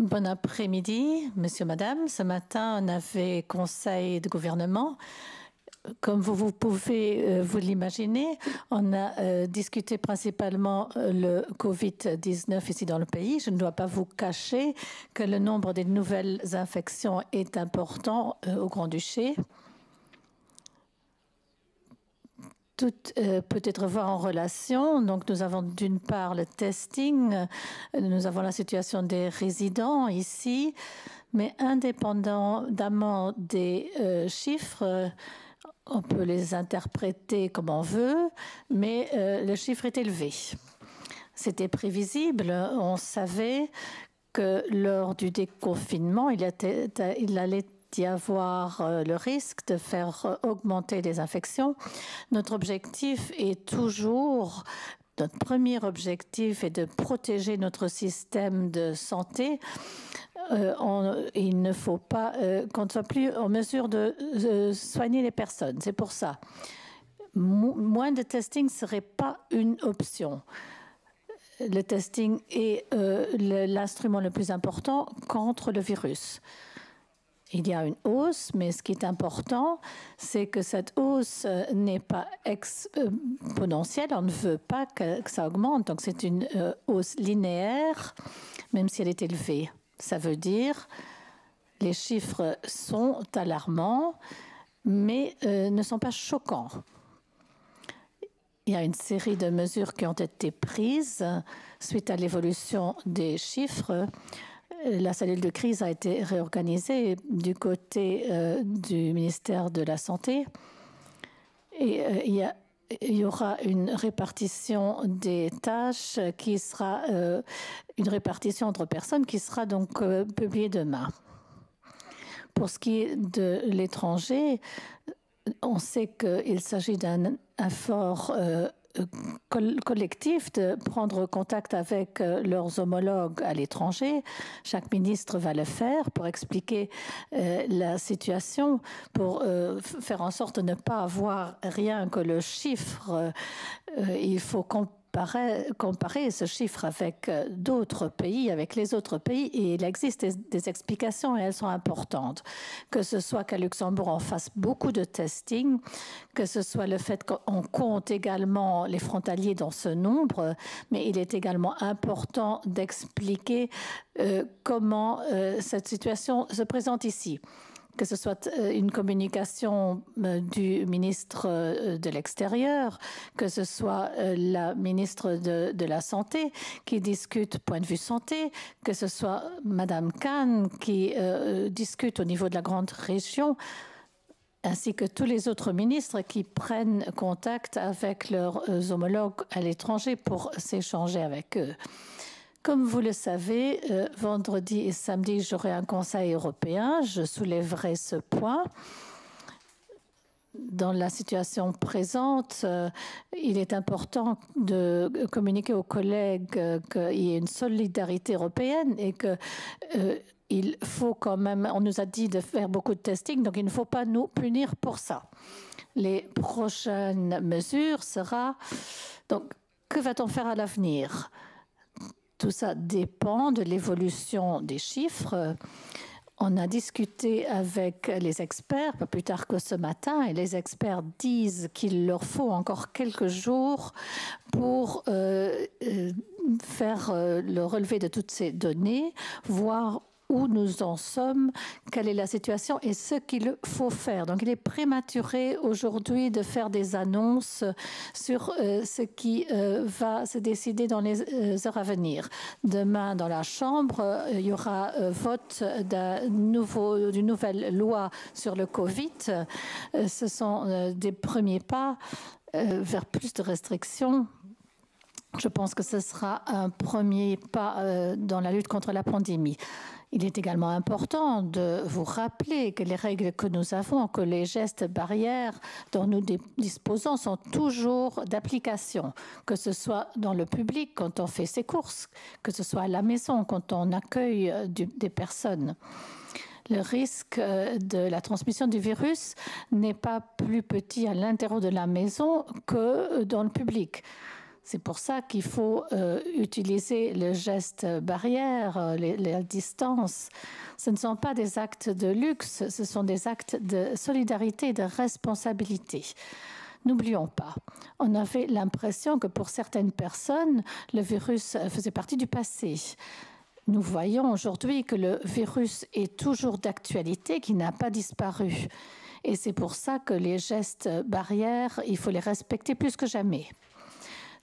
Bon après-midi, monsieur, madame. Ce matin, on avait conseil de gouvernement. Comme vous pouvez vous l'imaginer, on a discuté principalement le Covid-19 ici dans le pays. Je ne dois pas vous cacher que le nombre des nouvelles infections est important au Grand-Duché. Tout peut être voir en relation. Donc, nous avons d'une part le testing, nous avons la situation des résidents ici, mais indépendamment des chiffres, on peut les interpréter comme on veut, mais le chiffre est élevé. C'était prévisible. On savait que lors du déconfinement, il allait y avoir le risque de faire augmenter les infections. Notre premier objectif est de protéger notre système de santé. Il ne faut pas qu'on ne soit plus en mesure de soigner les personnes. C'est pour ça. Moins de testing ne serait pas une option. Le testing est l'instrument le plus important contre le virus. Il y a une hausse, mais ce qui est important, c'est que cette hausse n'est pas exponentielle. On ne veut pas que ça augmente. Donc, c'est une hausse linéaire, même si elle est élevée. Ça veut dire les chiffres sont alarmants, mais ne sont pas choquants. Il y a une série de mesures qui ont été prises suite à l'évolution des chiffres. La cellule de crise a été réorganisée du côté du ministère de la Santé. Et il y aura une répartition des tâches qui sera une répartition entre personnes qui sera donc publiée demain. Pour ce qui est de l'étranger, on sait qu'il s'agit d'un effort collectif de prendre contact avec leurs homologues à l'étranger. Chaque ministre va le faire pour expliquer la situation, pour faire en sorte de ne pas avoir rien que le chiffre. Il faut comparer ce chiffre avec d'autres pays, avec les autres pays, et il existe des explications et elles sont importantes. Que ce soit qu'à Luxembourg, on fasse beaucoup de testing, que ce soit le fait qu'on compte également les frontaliers dans ce nombre, mais il est également important d'expliquer comment cette situation se présente ici. Que ce soit une communication du ministre de l'Extérieur, que ce soit la ministre de la Santé qui discute point de vue santé, que ce soit Madame Kahn qui discute au niveau de la grande région, ainsi que tous les autres ministres qui prennent contact avec leurs homologues à l'étranger pour s'échanger avec eux. Comme vous le savez, vendredi et samedi, j'aurai un Conseil européen. Je soulèverai ce point. Dans la situation présente, il est important de communiquer aux collègues qu'il y ait une solidarité européenne et que il faut quand même, on nous a dit de faire beaucoup de testing, donc il ne faut pas nous punir pour ça. Les prochaines mesures sera, donc, que va-t-on faire à l'avenir ? Tout ça dépend de l'évolution des chiffres. On a discuté avec les experts, pas plus tard que ce matin, et les experts disent qu'il leur faut encore quelques jours pour faire le relevé de toutes ces données, voir où nous en sommes, quelle est la situation et ce qu'il faut faire. Donc il est prématuré aujourd'hui de faire des annonces sur ce qui va se décider dans les heures à venir. Demain, dans la Chambre, il y aura vote d'une nouvelle loi sur le Covid. Ce sont des premiers pas vers plus de restrictions. Je pense que ce sera un premier pas dans la lutte contre la pandémie. Il est également important de vous rappeler que les règles que nous avons, que les gestes barrières dont nous disposons sont toujours d'application, que ce soit dans le public quand on fait ses courses, que ce soit à la maison quand on accueille des personnes. Le risque de la transmission du virus n'est pas plus petit à l'intérieur de la maison que dans le public. C'est pour ça qu'il faut utiliser le geste barrière, la distance. Ce ne sont pas des actes de luxe, ce sont des actes de solidarité et de responsabilité. N'oublions pas, on avait l'impression que pour certaines personnes, le virus faisait partie du passé. Nous voyons aujourd'hui que le virus est toujours d'actualité, qu'il n'a pas disparu. Et c'est pour ça que les gestes barrières, il faut les respecter plus que jamais.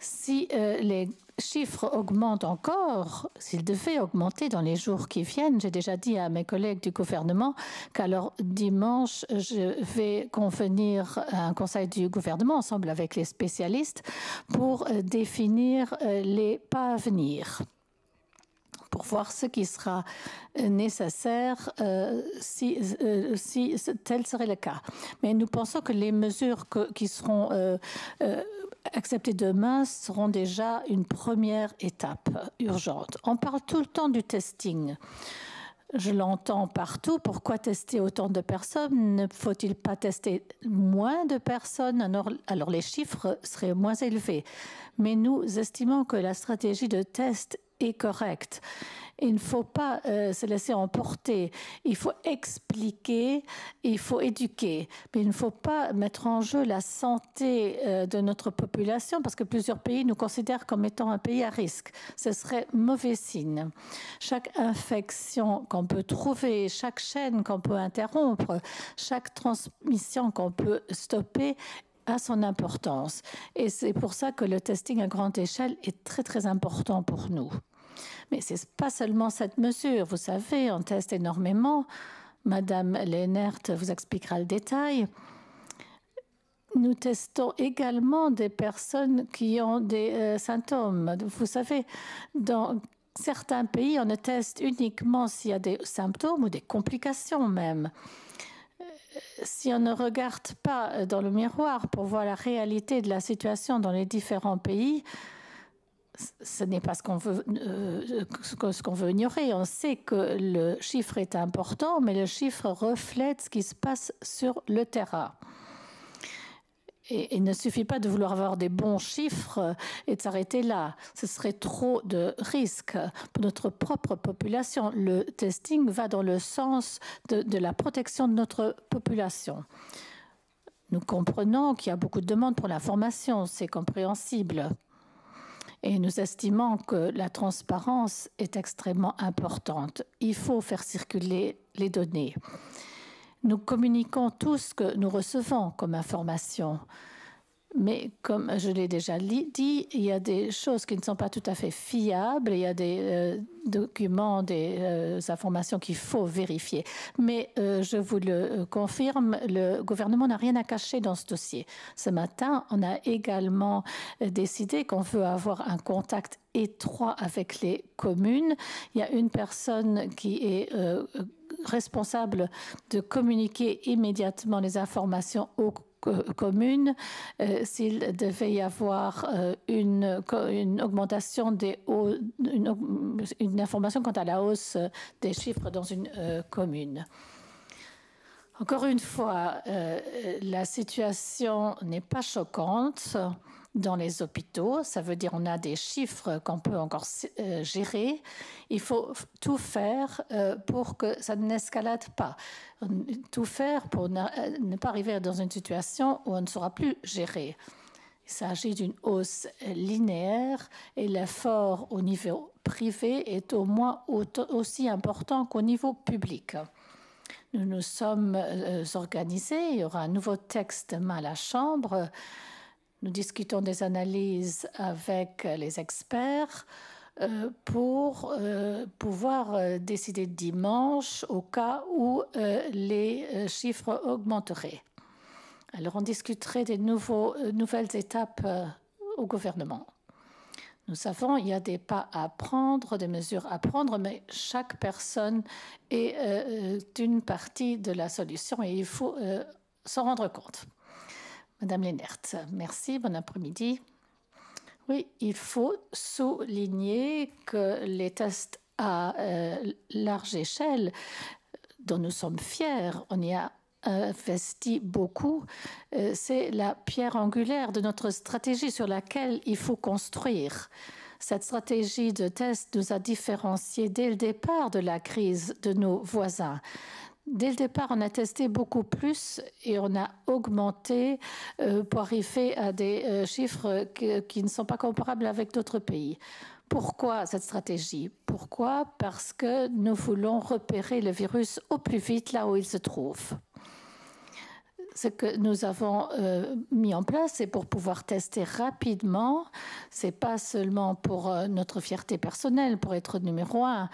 Si les chiffres augmentent encore, s'ils devaient augmenter dans les jours qui viennent, j'ai déjà dit à mes collègues du gouvernement qu'alors dimanche, je vais convenir à un conseil du gouvernement ensemble avec les spécialistes pour définir les pas à venir, pour voir ce qui sera nécessaire si tel serait le cas. Mais nous pensons que les mesures qui seront acceptées demain seront déjà une première étape urgente. On parle tout le temps du testing. Je l'entends partout. Pourquoi tester autant de personnes? Ne faut-il pas tester moins de personnes? Alors les chiffres seraient moins élevés. Mais nous estimons que la stratégie de test est correcte. Il ne faut pas se laisser emporter. Il faut expliquer, il faut éduquer. Mais il ne faut pas mettre en jeu la santé de notre population parce que plusieurs pays nous considèrent comme étant un pays à risque. Ce serait mauvais signe. Chaque infection qu'on peut trouver, chaque chaîne qu'on peut interrompre, chaque transmission qu'on peut stopper a son importance. Et c'est pour ça que le testing à grande échelle est très, très important pour nous. Mais ce n'est pas seulement cette mesure. Vous savez, on teste énormément. Madame Lehnert vous expliquera le détail. Nous testons également des personnes qui ont des symptômes. Vous savez, dans certains pays, on ne teste uniquement s'il y a des symptômes ou des complications même. Si on ne regarde pas dans le miroir pour voir la réalité de la situation dans les différents pays, ce n'est pas ce qu'on veut ignorer. On sait que le chiffre est important, mais le chiffre reflète ce qui se passe sur le terrain. Et il ne suffit pas de vouloir avoir des bons chiffres et de s'arrêter là. Ce serait trop de risques pour notre propre population. Le testing va dans le sens de la protection de notre population. Nous comprenons qu'il y a beaucoup de demandes pour l'information, c'est compréhensible. Et nous estimons que la transparence est extrêmement importante. Il faut faire circuler les données. Nous communiquons tout ce que nous recevons comme information. Mais comme je l'ai déjà dit, il y a des choses qui ne sont pas tout à fait fiables, il y a des documents, des informations qu'il faut vérifier. Mais je vous le confirme, le gouvernement n'a rien à cacher dans ce dossier. Ce matin, on a également décidé qu'on veut avoir un contact étroit avec les communes. Il y a une personne qui est responsable de communiquer immédiatement les informations aux communes s'il devait y avoir une augmentation une information quant à la hausse des chiffres dans une commune. Encore une fois, la situation n'est pas choquante dans les hôpitaux. Ça veut dire qu'on a des chiffres qu'on peut encore gérer. Il faut tout faire pour que ça n'escalade pas. Tout faire pour ne pas arriver dans une situation où on ne saura plus gérer. Il s'agit d'une hausse linéaire et l'effort au niveau privé est au moins aussi important qu'au niveau public. Nous nous sommes organisés. Il y aura un nouveau texte demain à la Chambre. Nous discutons des analyses avec les experts pour pouvoir décider dimanche au cas où les chiffres augmenteraient. Alors, on discuterait des nouvelles étapes au gouvernement. Nous savons qu'il y a des pas à prendre, des mesures à prendre, mais chaque personne est une partie de la solution et il faut s'en rendre compte. Madame Lehnert, merci, bon après-midi. Oui, il faut souligner que les tests à large échelle, dont nous sommes fiers, on y a investi beaucoup. C'est la pierre angulaire de notre stratégie sur laquelle il faut construire. Cette stratégie de test nous a différenciés dès le départ de la crise de nos voisins. Dès le départ, on a testé beaucoup plus et on a augmenté pour arriver à des chiffres qui ne sont pas comparables avec d'autres pays. Pourquoi cette stratégie? Pourquoi? Parce que nous voulons repérer le virus au plus vite là où il se trouve. Ce que nous avons mis en place, c'est pour pouvoir tester rapidement. Ce n'est pas seulement pour notre fierté personnelle, pour être numéro un.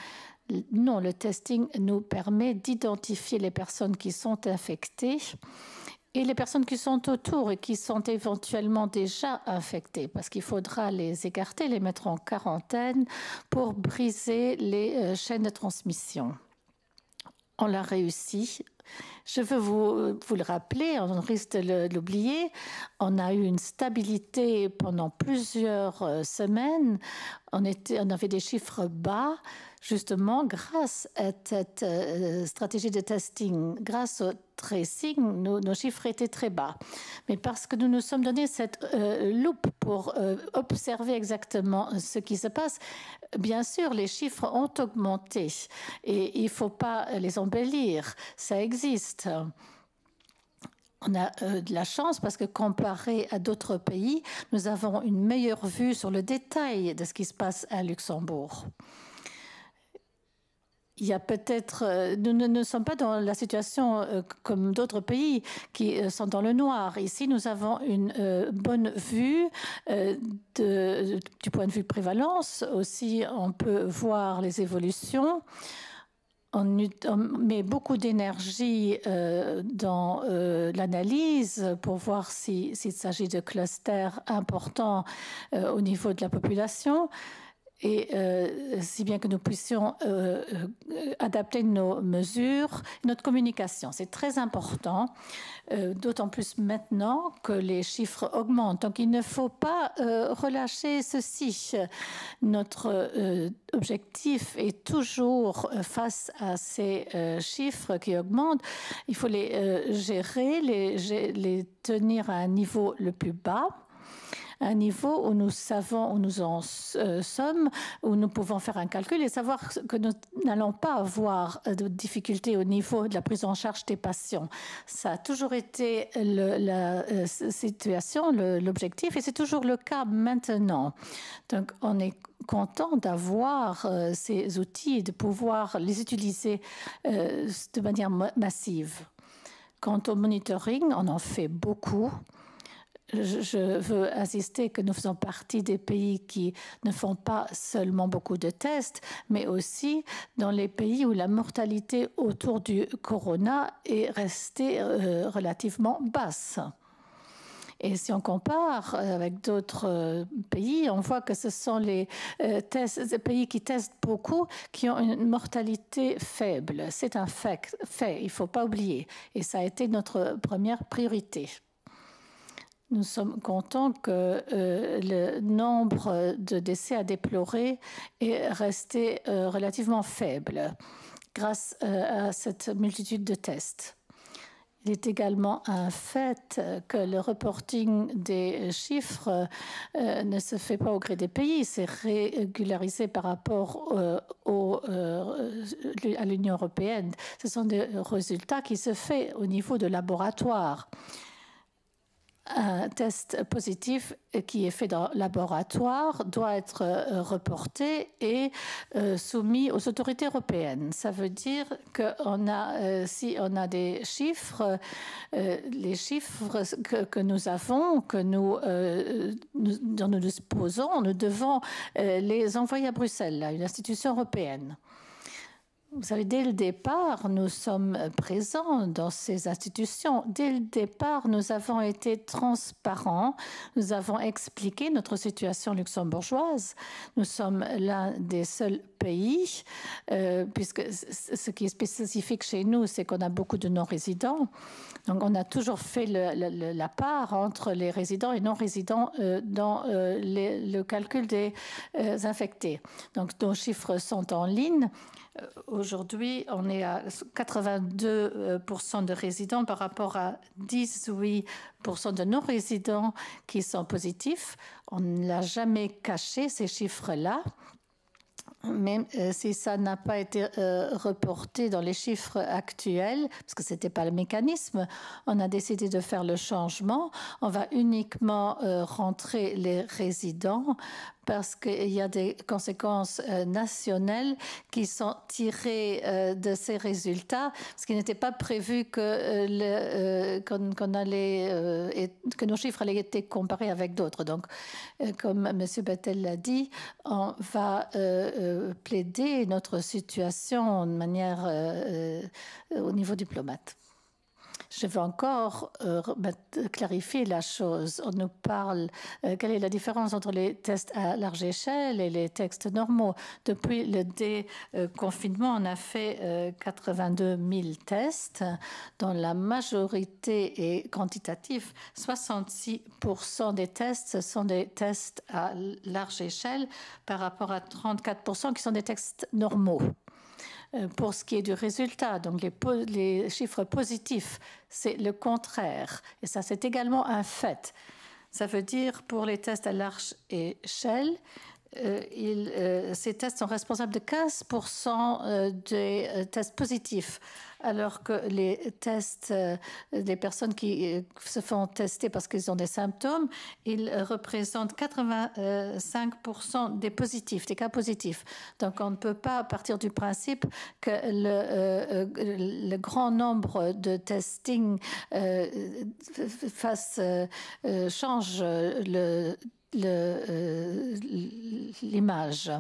Non, le testing nous permet d'identifier les personnes qui sont infectées et les personnes qui sont autour et qui sont éventuellement déjà infectées, parce qu'il faudra les écarter, les mettre en quarantaine pour briser les chaînes de transmission. On l'a réussi. Je veux vous le rappeler, on risque de l'oublier. On a eu une stabilité pendant plusieurs semaines. On avait des chiffres bas, justement grâce à cette stratégie de testing, grâce au tracing, nos chiffres étaient très bas. Mais parce que nous nous sommes donné cette loupe pour observer exactement ce qui se passe, bien sûr, les chiffres ont augmenté et il ne faut pas les embellir, ça existe. On a de la chance parce que comparé à d'autres pays, nous avons une meilleure vue sur le détail de ce qui se passe à Luxembourg. Il y a peut-être, nous ne sommes pas dans la situation comme d'autres pays qui sont dans le noir. Ici, nous avons une bonne vue du point de vue prévalence. Aussi, on peut voir les évolutions. On met beaucoup d'énergie dans l'analyse pour voir s'il s'agit de clusters importants au niveau de la population. Et si bien que nous puissions adapter nos mesures, notre communication. C'est très important, d'autant plus maintenant que les chiffres augmentent. Donc il ne faut pas relâcher ceci. Notre objectif est toujours, face à ces chiffres qui augmentent, il faut les gérer, les tenir à un niveau le plus bas, un niveau où nous savons où nous en sommes, où nous pouvons faire un calcul et savoir que nous n'allons pas avoir de difficultés au niveau de la prise en charge des patients. Ça a toujours été la situation, l'objectif, et c'est toujours le cas maintenant. Donc, on est content d'avoir ces outils et de pouvoir les utiliser de manière massive. Quant au monitoring, on en fait beaucoup. Je veux insister que nous faisons partie des pays qui ne font pas seulement beaucoup de tests, mais aussi dans les pays où la mortalité autour du corona est restée relativement basse. Et si on compare avec d'autres pays, on voit que ce sont les pays qui testent beaucoup qui ont une mortalité faible. C'est un fait, il ne faut pas oublier. Et ça a été notre première priorité. Nous sommes contents que le nombre de décès à déplorer est resté relativement faible grâce à cette multitude de tests. Il est également un fait que le reporting des chiffres ne se fait pas au gré des pays, c'est régularisé par rapport à l'Union européenne. Ce sont des résultats qui se font au niveau de laboratoire. Un test positif qui est fait dans le laboratoire doit être reporté et soumis aux autorités européennes. Ça veut dire que si on a des chiffres, les chiffres que nous avons, dont nous disposons, nous devons les envoyer à Bruxelles, à une institution européenne. Vous savez, dès le départ, nous sommes présents dans ces institutions. Dès le départ, nous avons été transparents. Nous avons expliqué notre situation luxembourgeoise. Nous sommes l'un des seuls pays, puisque ce qui est spécifique chez nous, c'est qu'on a beaucoup de non-résidents. Donc, on a toujours fait la part entre les résidents et non-résidents dans le calcul des infectés. Donc, nos chiffres sont en ligne. Aujourd'hui, on est à 82% de résidents par rapport à 18% de non-résidents qui sont positifs. On ne l'a jamais caché, ces chiffres-là. Même si ça n'a pas été reporté dans les chiffres actuels, parce que ce n'était pas le mécanisme, on a décidé de faire le changement. On va uniquement rentrer les résidents parce qu'il y a des conséquences nationales qui sont tirées de ces résultats, ce qui n'était pas prévu que, que nos chiffres allaient être comparés avec d'autres. Donc, comme M. Bettel l'a dit, on va plaider notre situation de manière au niveau diplomate. Je veux encore clarifier la chose. On nous parle, quelle est la différence entre les tests à large échelle et les tests normaux. Depuis le déconfinement, on a fait 82 000 tests, dont la majorité est quantitative. 66% des tests sont des tests à large échelle par rapport à 34% qui sont des tests normaux. Pour ce qui est du résultat, donc les chiffres positifs, c'est le contraire. Et ça, c'est également un fait. Ça veut dire pour les tests à large échelle, ces tests sont responsables de 15% des tests positifs, alors que les tests des personnes qui se font tester parce qu'ils ont des symptômes, ils représentent 85% des positifs, des cas positifs. Donc on ne peut pas partir du principe que le grand nombre de testing change l'image.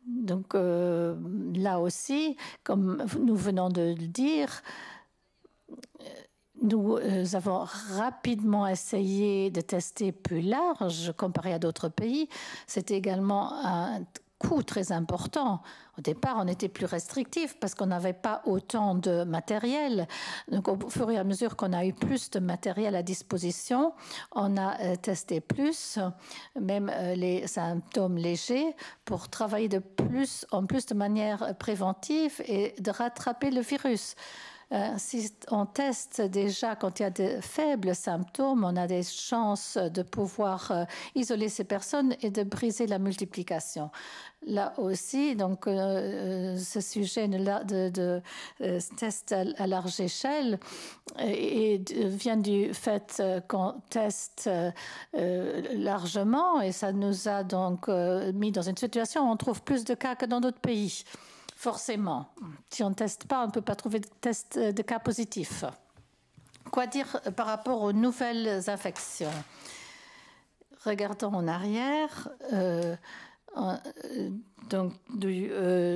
Donc là aussi, comme nous venons de le dire, nous avons rapidement essayé de tester plus large comparé à d'autres pays. C'était également un coût très important. Au départ, on était plus restrictif parce qu'on n'avait pas autant de matériel. Donc, au fur et à mesure qu'on a eu plus de matériel à disposition, on a testé plus, même les symptômes légers, pour travailler en plus de manière préventive et de rattraper le virus. Si on teste déjà quand il y a de faibles symptômes, on a des chances de pouvoir isoler ces personnes et de briser la multiplication. Là aussi, donc, ce sujet de test à large échelle vient du fait qu'on teste largement et ça nous a donc mis dans une situation où on trouve plus de cas que dans d'autres pays. Forcément, si on ne teste pas, on ne peut pas trouver de cas positifs. Quoi dire par rapport aux nouvelles infections? Regardons en arrière. Donc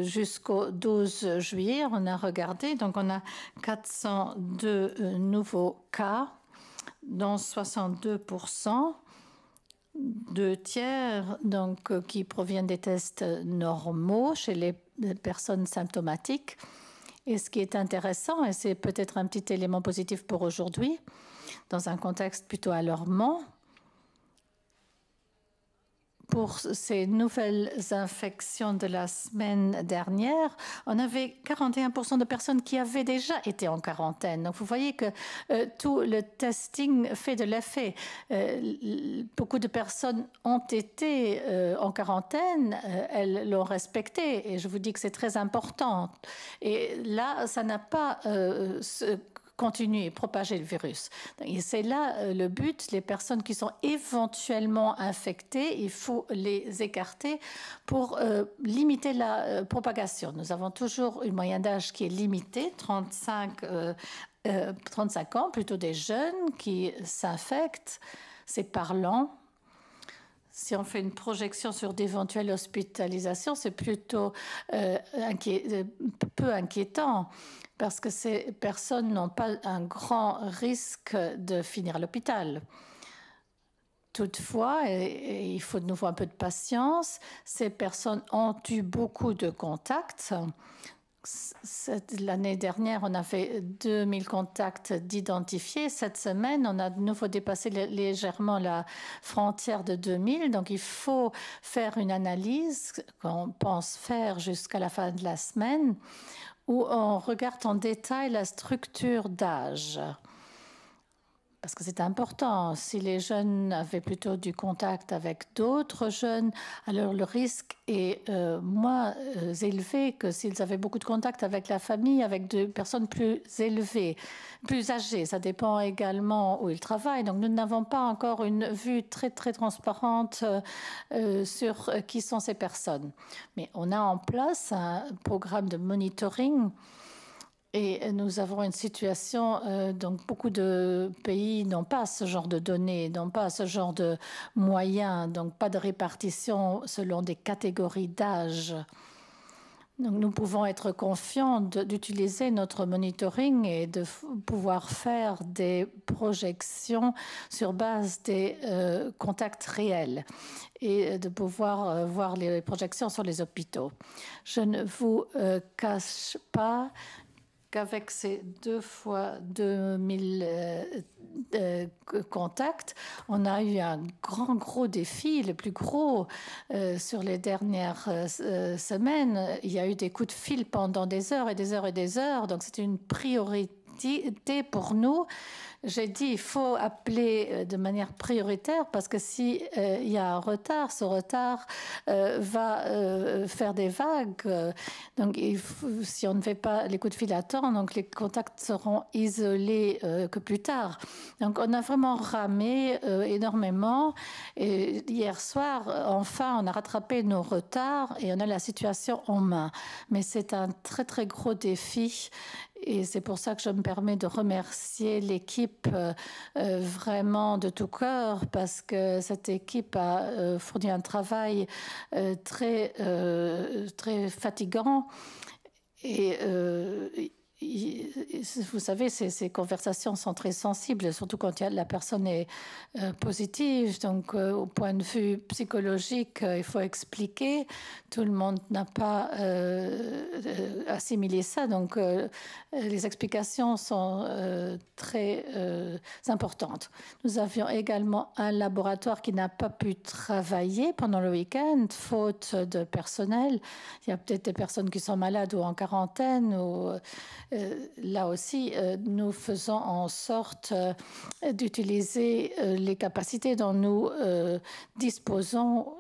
jusqu'au 12 juillet, on a regardé. Donc on a 402 nouveaux cas, dont 62%. 2/3 donc, qui proviennent des tests normaux chez les personnes symptomatiques. Et ce qui est intéressant, et c'est peut-être un petit élément positif pour aujourd'hui, dans un contexte plutôt alarmant, pour ces nouvelles infections de la semaine dernière, on avait 41% de personnes qui avaient déjà été en quarantaine. Donc, vous voyez que tout le testing fait de l'effet. Beaucoup de personnes ont été en quarantaine, elles l'ont respecté, et je vous dis que c'est très important. Et là, ça n'a pas continuer et propager le virus. Et c'est là le but. Les personnes qui sont éventuellement infectées, il faut les écarter pour limiter la propagation. Nous avons toujours une moyenne d'âge qui est limitée, 35 ans, plutôt des jeunes qui s'infectent. C'est parlant. Si on fait une projection sur d'éventuelles hospitalisations, c'est plutôt peu inquiétant parce que ces personnes n'ont pas un grand risque de finir à l'hôpital. Toutefois, il faut de nouveau un peu de patience. Ces personnes ont eu beaucoup de contacts. L'année dernière, on a fait 2000 contacts d'identifiés. Cette semaine, on a de nouveau dépassé légèrement la frontière de 2000. Donc, il faut faire une analyse qu'on pense faire jusqu'à la fin de la semaine où on regarde en détail la structure d'âge. Parce que c'est important. Si les jeunes avaient plutôt du contact avec d'autres jeunes, alors le risque est moins élevé que s'ils avaient beaucoup de contact avec la famille, avec des personnes plus élevées, plus âgées. Ça dépend également où ils travaillent. Donc nous n'avons pas encore une vue très transparente sur qui sont ces personnes. Mais on a en place un programme de monitoring. Et nous avons une situation, donc beaucoup de pays n'ont pas ce genre de données, n'ont pas ce genre de moyens, donc pas de répartition selon des catégories d'âge. Donc nous pouvons être confiants d'utiliser notre monitoring et de pouvoir faire des projections sur base des contacts réels et de pouvoir voir les projections sur les hôpitaux. Je ne vous cache pas qu'avec ces 2 fois 2000 contacts, on a eu un gros défi, le plus gros sur les dernières semaines. Il y a eu des coups de fil pendant des heures et des heures et des heures, donc c'est une priorité pour nous. J'ai dit il faut appeler de manière prioritaire parce que si il y a un retard, ce retard va faire des vagues. Donc si on ne fait pas les coups de fil à temps, donc les contacts seront isolés que plus tard. Donc on a vraiment ramé énormément. Et hier soir, enfin, on a rattrapé nos retards et on a la situation en main. Mais c'est un très gros défi. Et c'est pour ça que je me permets de remercier l'équipe vraiment de tout cœur, parce que cette équipe a fourni un travail très fatigant. Et vous savez, ces conversations sont très sensibles, surtout quand la personne est positive. Donc, au point de vue psychologique, il faut expliquer. Tout le monde n'a pas assimilé ça. Donc, les explications sont très importantes. Nous avions également un laboratoire qui n'a pas pu travailler pendant le week-end, faute de personnel. Il y a peut-être des personnes qui sont malades ou en quarantaine. Ou, là aussi, nous faisons en sorte d'utiliser les capacités dont nous disposons.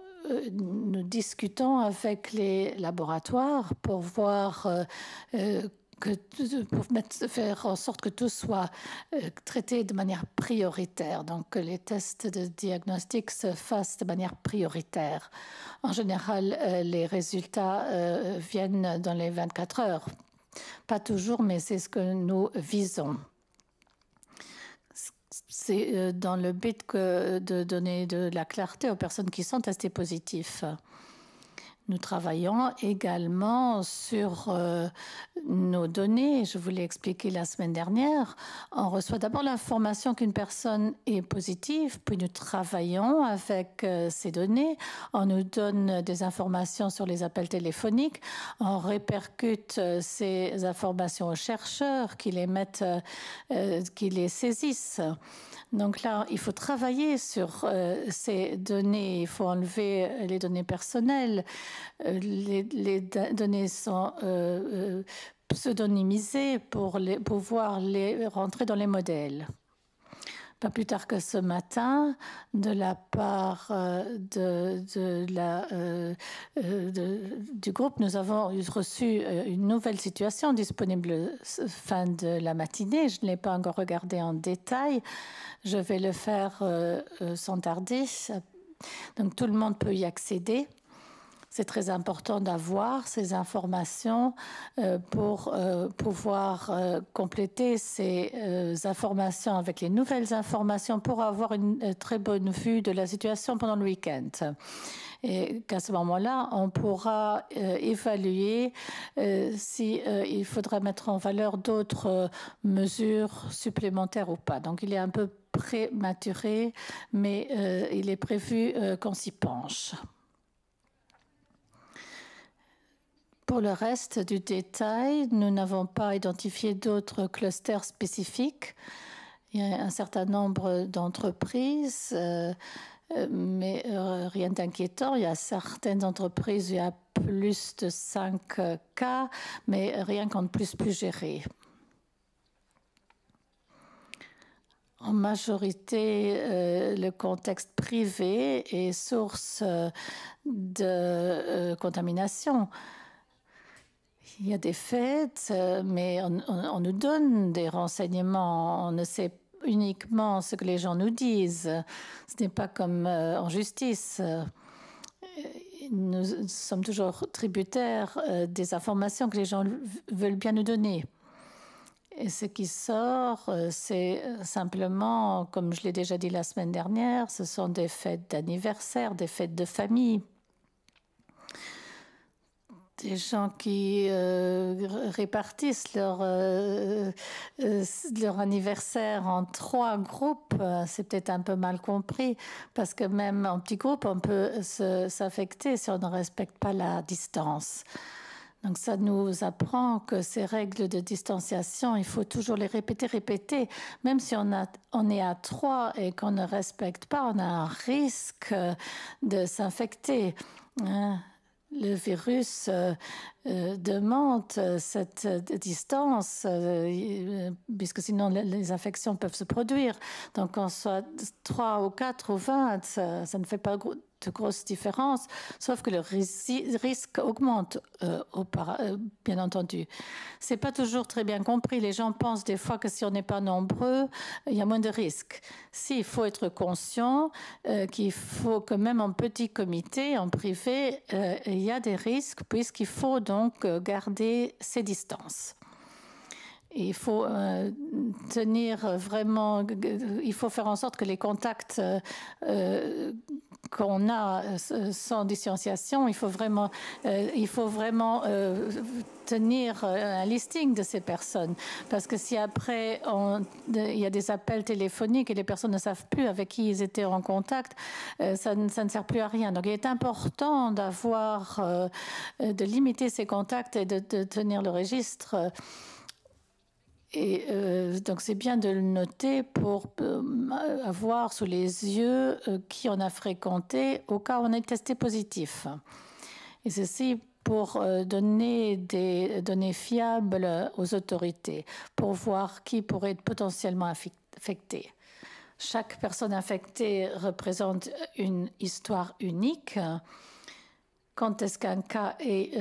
Nous discutons avec les laboratoires pour voir pour faire en sorte que tout soit traité de manière prioritaire, donc que les tests de diagnostic se fassent de manière prioritaire. En général, les résultats viennent dans les 24 heures. Pas toujours, mais c'est ce que nous visons. C'est dans le but de donner de la clarté aux personnes qui sont testées positives. Nous travaillons également sur nos données. Je vous l'ai expliqué la semaine dernière. On reçoit d'abord l'information qu'une personne est positive, puis nous travaillons avec ces données. On nous donne des informations sur les appels téléphoniques. On répercute ces informations aux chercheurs qui les mettent, qui les saisissent. Donc là, il faut travailler sur ces données. Il faut enlever les données personnelles. Les données sont pseudonymisées pour pouvoir les rentrer dans les modèles. Pas plus tard que ce matin, de la part du groupe, nous avons reçu une nouvelle situation disponible fin de la matinée. Je ne l'ai pas encore regardée en détail. Je vais le faire sans tarder. Donc tout le monde peut y accéder. C'est très important d'avoir ces informations pour pouvoir compléter ces informations avec les nouvelles informations pour avoir une très bonne vue de la situation pendant le week-end. Et qu'à ce moment-là, on pourra évaluer si il faudra mettre en valeur d'autres mesures supplémentaires ou pas. Donc, il est un peu prématuré, mais il est prévu qu'on s'y penche. Pour le reste du détail, nous n'avons pas identifié d'autres clusters spécifiques. Il y a un certain nombre d'entreprises, mais rien d'inquiétant. Il y a certaines entreprises où il y a plus de 5 cas, mais rien qu'en plus géré. En majorité, le contexte privé est source de contamination. Il y a des faits, mais on nous donne des renseignements. On ne sait uniquement ce que les gens nous disent. Ce n'est pas comme en justice. Nous sommes toujours tributaires des informations que les gens veulent bien nous donner. Et ce qui sort, c'est simplement, comme je l'ai déjà dit la semaine dernière, ce sont des fêtes d'anniversaire, des fêtes de famille. Des gens qui répartissent leur anniversaire en 3 groupes, c'est peut-être un peu mal compris, parce que même en petits groupes, on peut s'affecter si on ne respecte pas la distance. Donc ça nous apprend que ces règles de distanciation, il faut toujours les répéter. Même si on est à 3 et qu'on ne respecte pas, on a un risque de s'infecter. Le virus demande cette distance, puisque sinon les infections peuvent se produire. Donc qu'on soit 3 ou 4 ou 20, ça ne fait pas de grosses différences, sauf que le risque augmente, bien entendu. C'est pas toujours très bien compris. Les gens pensent des fois que si on n'est pas nombreux, il y a moins de risques. Si, il faut être conscient qu'il faut que même en petit comité, en privé, il y a des risques, puisqu'il faut donc garder ses distances. Il faut tenir vraiment, il faut faire en sorte que les contacts qu'on a sans distanciation, il faut vraiment tenir un listing de ces personnes. Parce que si après, il y a des appels téléphoniques et les personnes ne savent plus avec qui ils étaient en contact, ça ne sert plus à rien. Donc il est important de limiter ces contacts et de tenir le registre. Et donc c'est bien de le noter pour avoir sous les yeux qui on a fréquenté au cas où on est testé positif. Et ceci pour donner des données fiables aux autorités, pour voir qui pourrait être potentiellement affecté. Chaque personne infectée représente une histoire unique. Quand est-ce qu'un cas est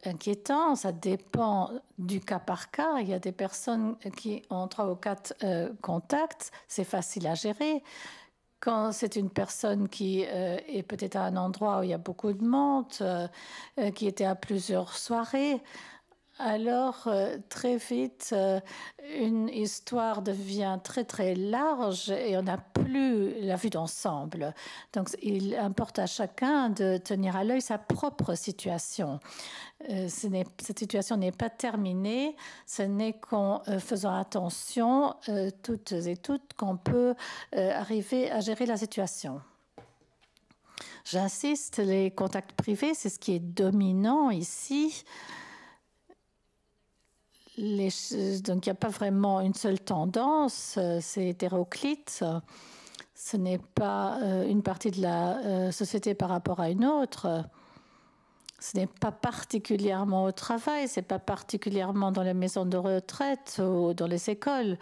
inquiétant? Ça dépend du cas par cas. Il y a des personnes qui ont 3 ou 4 contacts, c'est facile à gérer. Quand c'est une personne qui est peut-être à un endroit où il y a beaucoup de monde, qui était à plusieurs soirées, alors très vite, une histoire devient très très large et on n'a plus la vue d'ensemble. Donc il importe à chacun de tenir à l'œil sa propre situation. Cette situation n'est pas terminée, ce n'est qu'en faisant attention toutes et toutes qu'on peut arriver à gérer la situation. J'insiste, les contacts privés, c'est ce qui est dominant ici. Donc il n'y a pas vraiment une seule tendance, c'est hétéroclite. Ce n'est pas une partie de la société par rapport à une autre. Ce n'est pas particulièrement au travail, ce n'est pas particulièrement dans les maisons de retraite ou dans les écoles.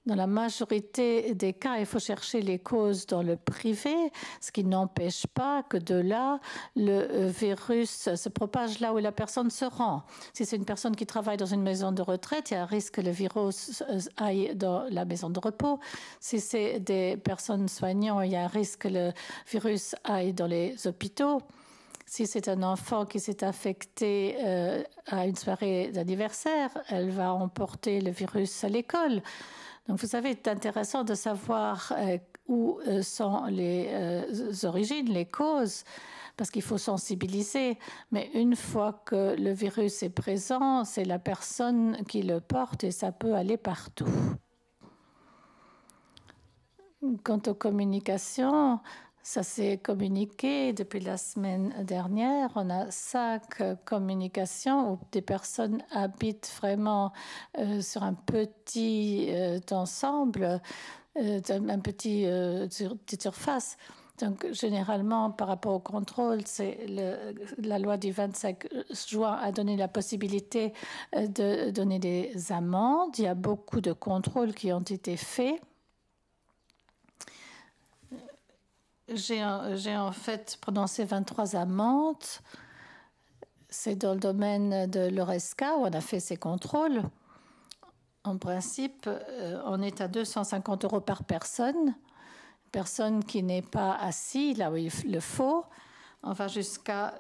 Dans la majorité des cas, il faut chercher les causes dans le privé, ce qui n'empêche pas que de là, le virus se propage là où la personne se rend. Si c'est une personne qui travaille dans une maison de retraite, il y a un risque que le virus aille dans la maison de repos. Si c'est des personnes soignantes, il y a un risque que le virus aille dans les hôpitaux. Si c'est un enfant qui s'est affecté à une soirée d'anniversaire, elle va emporter le virus à l'école. Donc, vous savez, c'est intéressant de savoir où sont les origines, les causes, parce qu'il faut sensibiliser. Mais une fois que le virus est présent, c'est la personne qui le porte et ça peut aller partout. Quant aux communications, ça s'est communiqué depuis la semaine dernière. On a 5 communications où des personnes habitent vraiment sur un petit ensemble, un petit petite surface. Donc, généralement, par rapport au contrôle, la loi du 25 juin a donné la possibilité de donner des amendes. Il y a beaucoup de contrôles qui ont été faits. J'ai en fait prononcé 23 amendes. C'est dans le domaine de l'ORESCA où on a fait ces contrôles. En principe, on est à 250 € par personne. Personne qui n'est pas assis là où il le faut. On va jusqu'à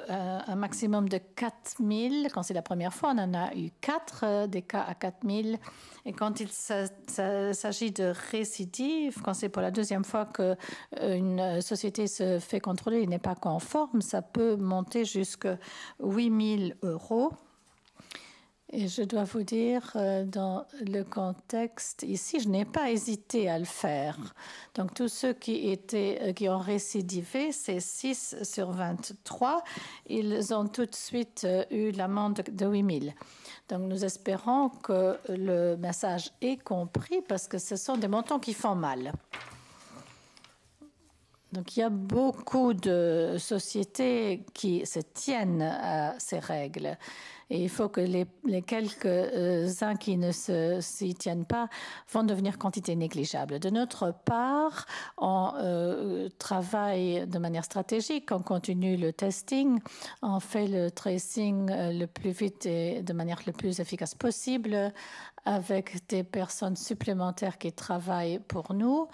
un maximum de 4 000. Quand c'est la première fois, on en a eu 4 des cas à 4 000. Et quand il s'agit de récidive, quand c'est pour la deuxième fois qu'une société se fait contrôler et n'est pas conforme, ça peut monter jusqu'à 8 000 €. Et je dois vous dire, dans le contexte ici, je n'ai pas hésité à le faire. Donc, tous ceux qui ont récidivé, c'est 6 sur 23, ils ont tout de suite eu l'amende de 8 000. Donc, nous espérons que le message est compris parce que ce sont des montants qui font mal. Donc, il y a beaucoup de sociétés qui se tiennent à ces règles. Et il faut que les quelques-uns qui ne s'y tiennent pas vont devenir quantité négligeable. De notre part, on travaille de manière stratégique, on continue le testing, on fait le tracing le plus vite et de manière le plus efficace possible avec des personnes supplémentaires qui travaillent pour nous.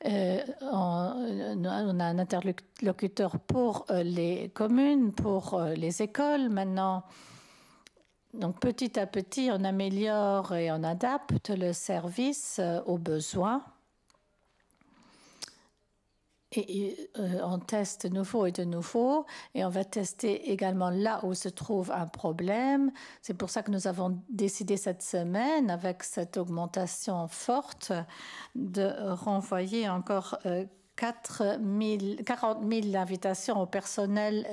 On a un interlocuteur pour les communes, pour les écoles maintenant. Donc petit à petit, on améliore et on adapte le service aux besoins. Et on teste de nouveau et de nouveau, et on va tester également là où se trouve un problème. C'est pour ça que nous avons décidé cette semaine, avec cette augmentation forte, de renvoyer encore 40 000 invitations au personnel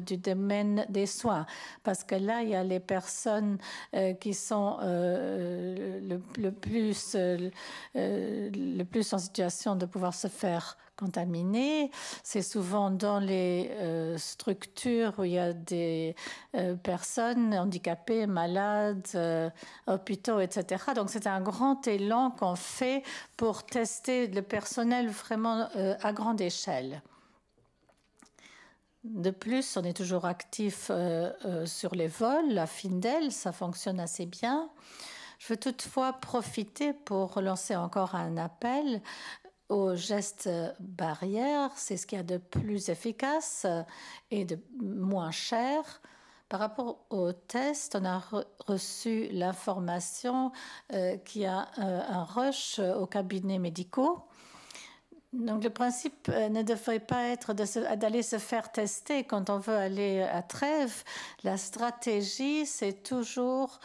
du domaine des soins. Parce que là, il y a les personnes qui sont le plus en situation de pouvoir se faire contaminés. C'est souvent dans les structures où il y a des personnes handicapées, malades, hôpitaux, etc. Donc c'est un grand élan qu'on fait pour tester le personnel vraiment à grande échelle. De plus, on est toujours actif sur les vols. La Findel, ça fonctionne assez bien. Je veux toutefois profiter pour relancer encore un appel aux gestes barrières. C'est ce qu'il y a de plus efficace et de moins cher. Par rapport au test, on a reçu l'information qu'il y a un rush aux cabinets médicaux. Donc le principe ne devrait pas être d'aller se faire tester quand on veut aller à Trèves. La stratégie, c'est toujours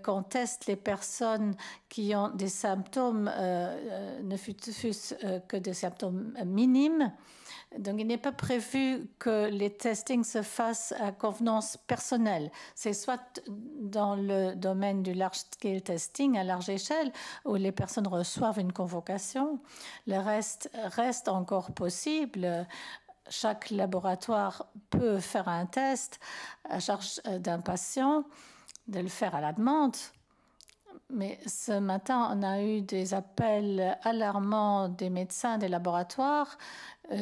qu'on teste les personnes qui ont des symptômes, ne fût-ce que des symptômes minimes. Donc, il n'est pas prévu que les testings se fassent à convenance personnelle. C'est soit dans le domaine du large-scale testing, à large échelle, où les personnes reçoivent une convocation. Le reste encore possible. Chaque laboratoire peut faire un test à charge d'un patient, de le faire à la demande. Mais ce matin, on a eu des appels alarmants des médecins des laboratoires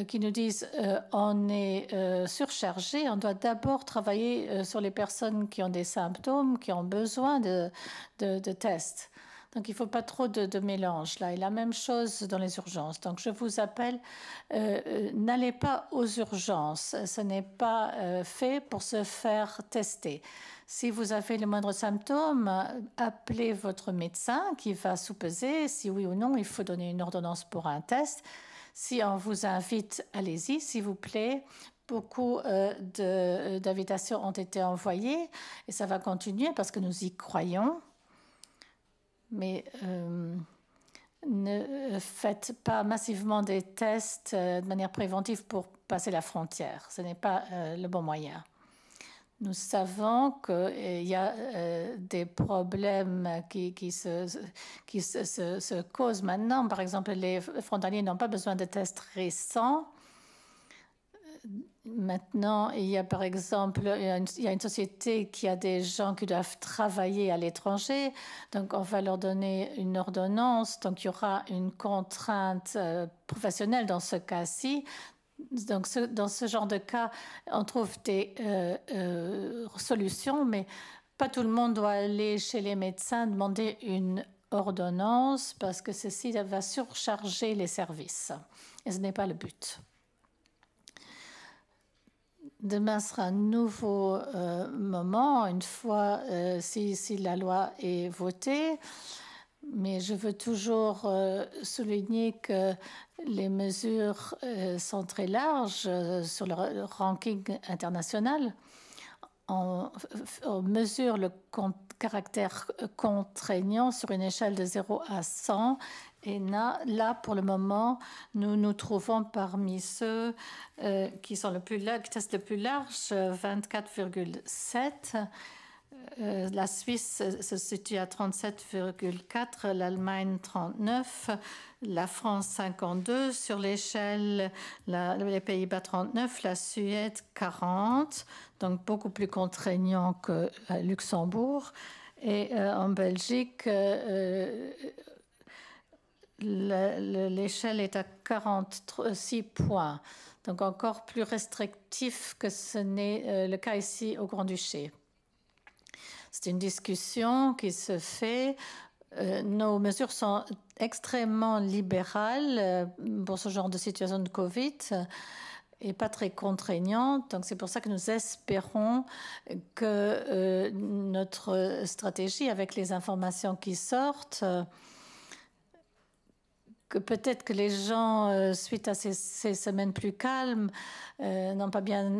qui nous disent on est surchargé, on doit d'abord travailler sur les personnes qui ont des symptômes, qui ont besoin de tests. Donc, il ne faut pas trop de mélange là. Et la même chose dans les urgences. Donc, je vous appelle, n'allez pas aux urgences. Ce n'est pas fait pour se faire tester. Si vous avez le moindre symptôme, appelez votre médecin qui va sous-peser si oui ou non il faut donner une ordonnance pour un test. Si on vous invite, allez-y, s'il vous plaît. Beaucoup d'invitations ont été envoyées et ça va continuer parce que nous y croyons. Mais ne faites pas massivement des tests de manière préventive pour passer la frontière. Ce n'est pas le bon moyen. Nous savons qu'il y a des problèmes qui se causent maintenant. Par exemple, les frontaliers n'ont pas besoin de tests récents. Maintenant, il y a par exemple il y a une société qui a des gens qui doivent travailler à l'étranger, donc on va leur donner une ordonnance, donc il y aura une contrainte professionnelle dans ce cas-ci. Donc dans ce genre de cas, on trouve des solutions, mais pas tout le monde doit aller chez les médecins demander une ordonnance parce que ceci va surcharger les services et ce n'est pas le but. Demain sera un nouveau moment, une fois si la loi est votée. Mais je veux toujours souligner que les mesures sont très larges sur le ranking international. On mesure le caractère contraignant sur une échelle de 0 à 100. Et là, pour le moment, nous nous trouvons parmi ceux qui testent le plus large, 24,7. La Suisse se situe à 37,4, l'Allemagne 39, la France 52, sur l'échelle, les Pays-Bas 39, la Suède 40, donc beaucoup plus contraignant que Luxembourg. Et en Belgique, l'échelle est à 46 points, donc encore plus restrictif que ce n'est le cas ici au Grand-Duché. C'est une discussion qui se fait. Nos mesures sont extrêmement libérales pour ce genre de situation de Covid et pas très contraignantes. Donc c'est pour ça que nous espérons que notre stratégie, avec les informations qui sortent, que peut-être que les gens, suite à ces semaines plus calmes, n'ont pas bien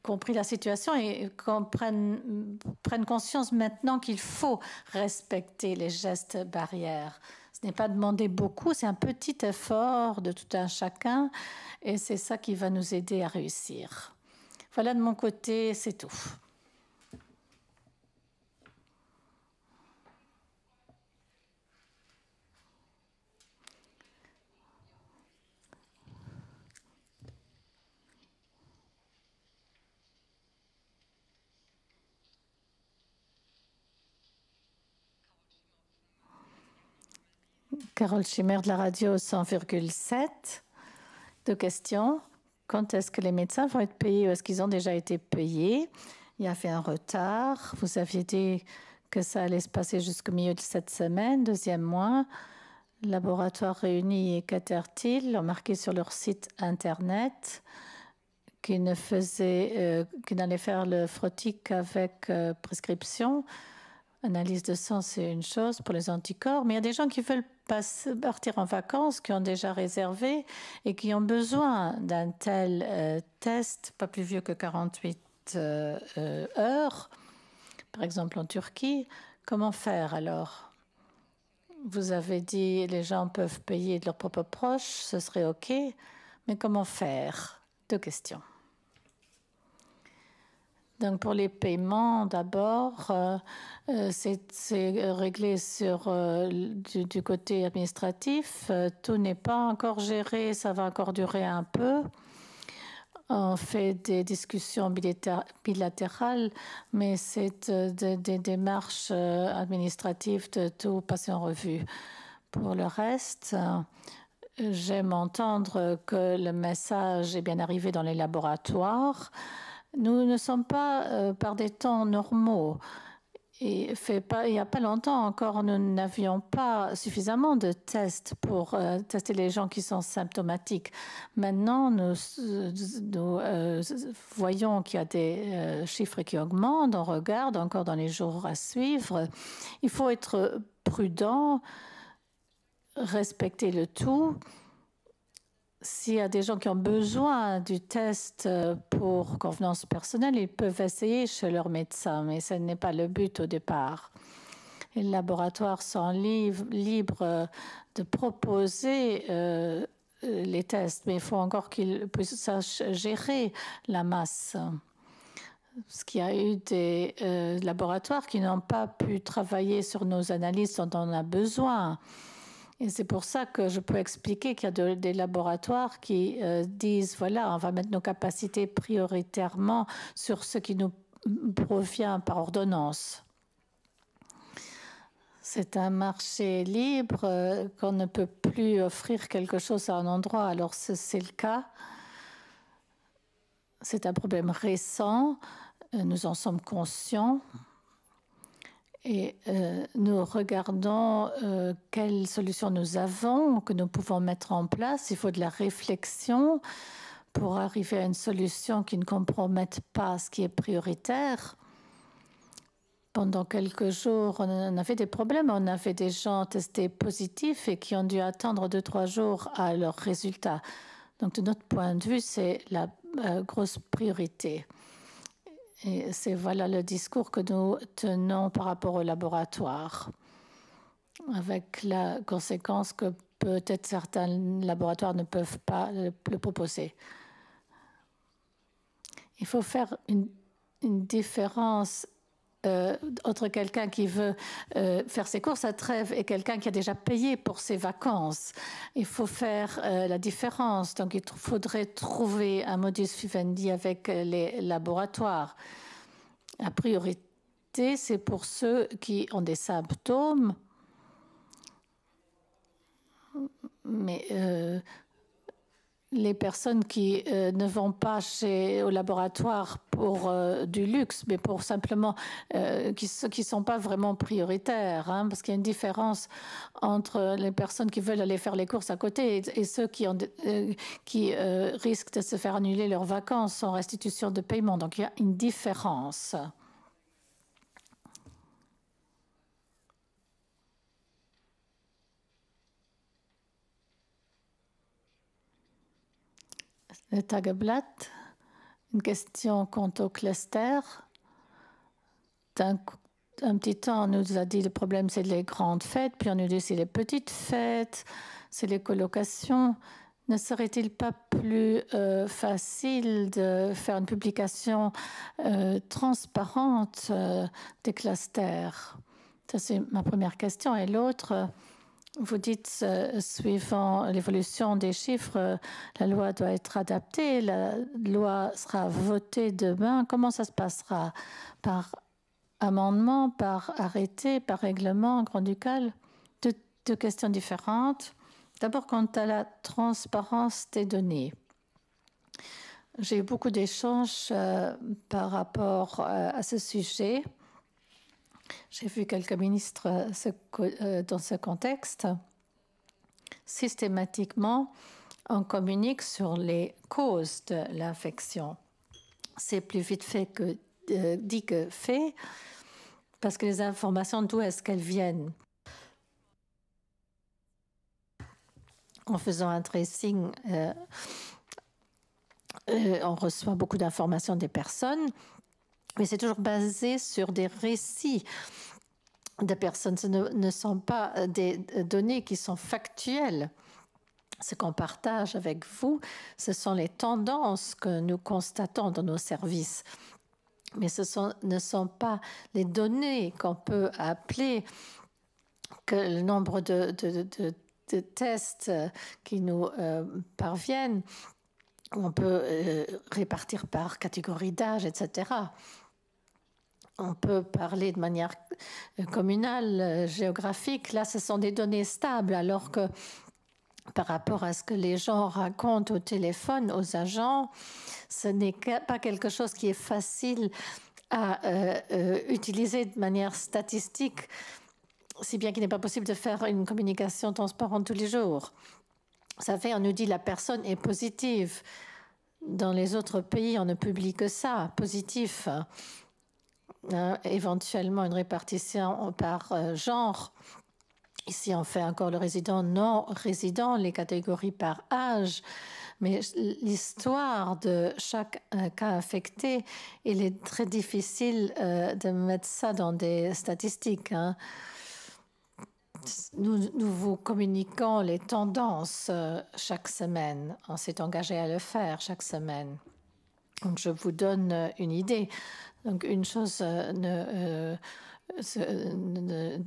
compris la situation et prennent conscience maintenant qu'il faut respecter les gestes barrières. Ce n'est pas demander beaucoup, c'est un petit effort de tout un chacun et c'est ça qui va nous aider à réussir. Voilà, de mon côté, c'est tout. Carole Schimmer de la radio 100,7. Deux questions. Quand est-ce que les médecins vont être payés ou est-ce qu'ils ont déjà été payés? Il y a fait un retard. Vous aviez dit que ça allait se passer jusqu'au milieu de cette semaine. Deuxième mois, Laboratoire Réunis et Caterpillar ont marqué sur leur site internet qu'ils n'allaient faire le frottis qu'avec prescription. Analyse de sang, c'est une chose pour les anticorps, mais il y a des gens qui veulent partir en vacances, qui ont déjà réservé et qui ont besoin d'un tel test, pas plus vieux que 48 heures, par exemple en Turquie. Comment faire alors? Vous avez dit les gens peuvent payer de leurs propres proches, ce serait OK, mais comment faire? Deux questions. Donc pour les paiements, d'abord, c'est réglé du côté administratif. Tout n'est pas encore géré, ça va encore durer un peu. On fait des discussions bilatérales, mais c'est des démarches administratives de tout passer en revue. Pour le reste, j'aime entendre que le message est bien arrivé dans les laboratoires. Nous ne sommes pas par des temps normaux. Et il n'y a pas longtemps encore, nous n'avions pas suffisamment de tests pour tester les gens qui sont symptomatiques. Maintenant, nous voyons qu'il y a des chiffres qui augmentent. On regarde encore dans les jours à suivre. Il faut être prudent, respecter le tout. S'il y a des gens qui ont besoin du test pour convenance personnelle, ils peuvent essayer chez leur médecin, mais ce n'est pas le but au départ. Les laboratoires sont libres de proposer les tests, mais il faut encore qu'ils sachent gérer la masse. Parce qu'il y a eu des laboratoires qui n'ont pas pu travailler sur nos analyses dont on a besoin. Et c'est pour ça que je peux expliquer qu'il y a des laboratoires qui disent, voilà, on va mettre nos capacités prioritairement sur ce qui nous provient par ordonnance. C'est un marché libre qu'on ne peut plus offrir quelque chose à un endroit. Alors c'est le cas. C'est un problème récent. Nous en sommes conscients. Et nous regardons quelles solutions nous avons, que nous pouvons mettre en place. Il faut de la réflexion pour arriver à une solution qui ne compromette pas ce qui est prioritaire. Pendant quelques jours, on avait des problèmes. On avait des gens testés positifs et qui ont dû attendre 2-3 jours à leurs résultats. Donc, de notre point de vue, c'est la grosse priorité. Et c'est voilà le discours que nous tenons par rapport au laboratoire, avec la conséquence que peut-être certains laboratoires ne peuvent pas le proposer. Il faut faire une différence entre quelqu'un qui veut faire ses courses à Trèves et quelqu'un qui a déjà payé pour ses vacances. Il faut faire la différence. Donc, il faudrait trouver un modus vivendi avec les laboratoires. La priorité, c'est pour ceux qui ont des symptômes, mais les personnes qui ne vont pas au laboratoire pour du luxe, mais pour simplement ceux qui ne sont pas vraiment prioritaires, hein, parce qu'il y a une différence entre les personnes qui veulent aller faire les courses à côté et ceux qui risquent de se faire annuler leurs vacances sans restitution de paiement. Donc il y a une différence. Le Tageblatt, une question quant au cluster. Un petit temps, on nous a dit le problème, c'est les grandes fêtes, puis on nous dit c'est les petites fêtes, c'est les colocations. Ne serait-il pas plus facile de faire une publication transparente des clusters? Ça, c'est ma première question. Et l'autre, vous dites, suivant l'évolution des chiffres, la loi doit être adaptée, la loi sera votée demain. Comment ça se passera? Par amendement, par arrêté, par règlement grand-ducal? Deux questions différentes. D'abord, quant à la transparence des données. J'ai eu beaucoup d'échanges par rapport à ce sujet. J'ai vu quelques ministres dans ce contexte. Systématiquement, on communique sur les causes de l'infection. C'est plus vite fait que dit que fait, parce que les informations, d'où est-ce qu'elles viennent? En faisant un tracing, on reçoit beaucoup d'informations des personnes, mais c'est toujours basé sur des récits de personnes. Ce ne sont pas des données qui sont factuelles. Ce qu'on partage avec vous, ce sont les tendances que nous constatons dans nos services. Mais ne sont pas les données qu'on peut appeler que le nombre de tests qui nous parviennent. On peut répartir par catégorie d'âge, etc. On peut parler de manière communale, géographique. Là, ce sont des données stables, alors que par rapport à ce que les gens racontent au téléphone, aux agents, ce n'est pas quelque chose qui est facile à utiliser de manière statistique, si bien qu'il n'est pas possible de faire une communication transparente tous les jours. Vous savez, on nous dit la personne est positive. Dans les autres pays, on ne publie que ça, positif. Éventuellement une répartition par genre. Ici, on fait encore le résident, non résident, les catégories par âge. Mais l'histoire de chaque cas affecté, il est très difficile de mettre ça dans des statistiques. Hein. nous vous communiquons les tendances chaque semaine. On s'est engagé à le faire chaque semaine. Donc, je vous donne une idée. Donc, une chose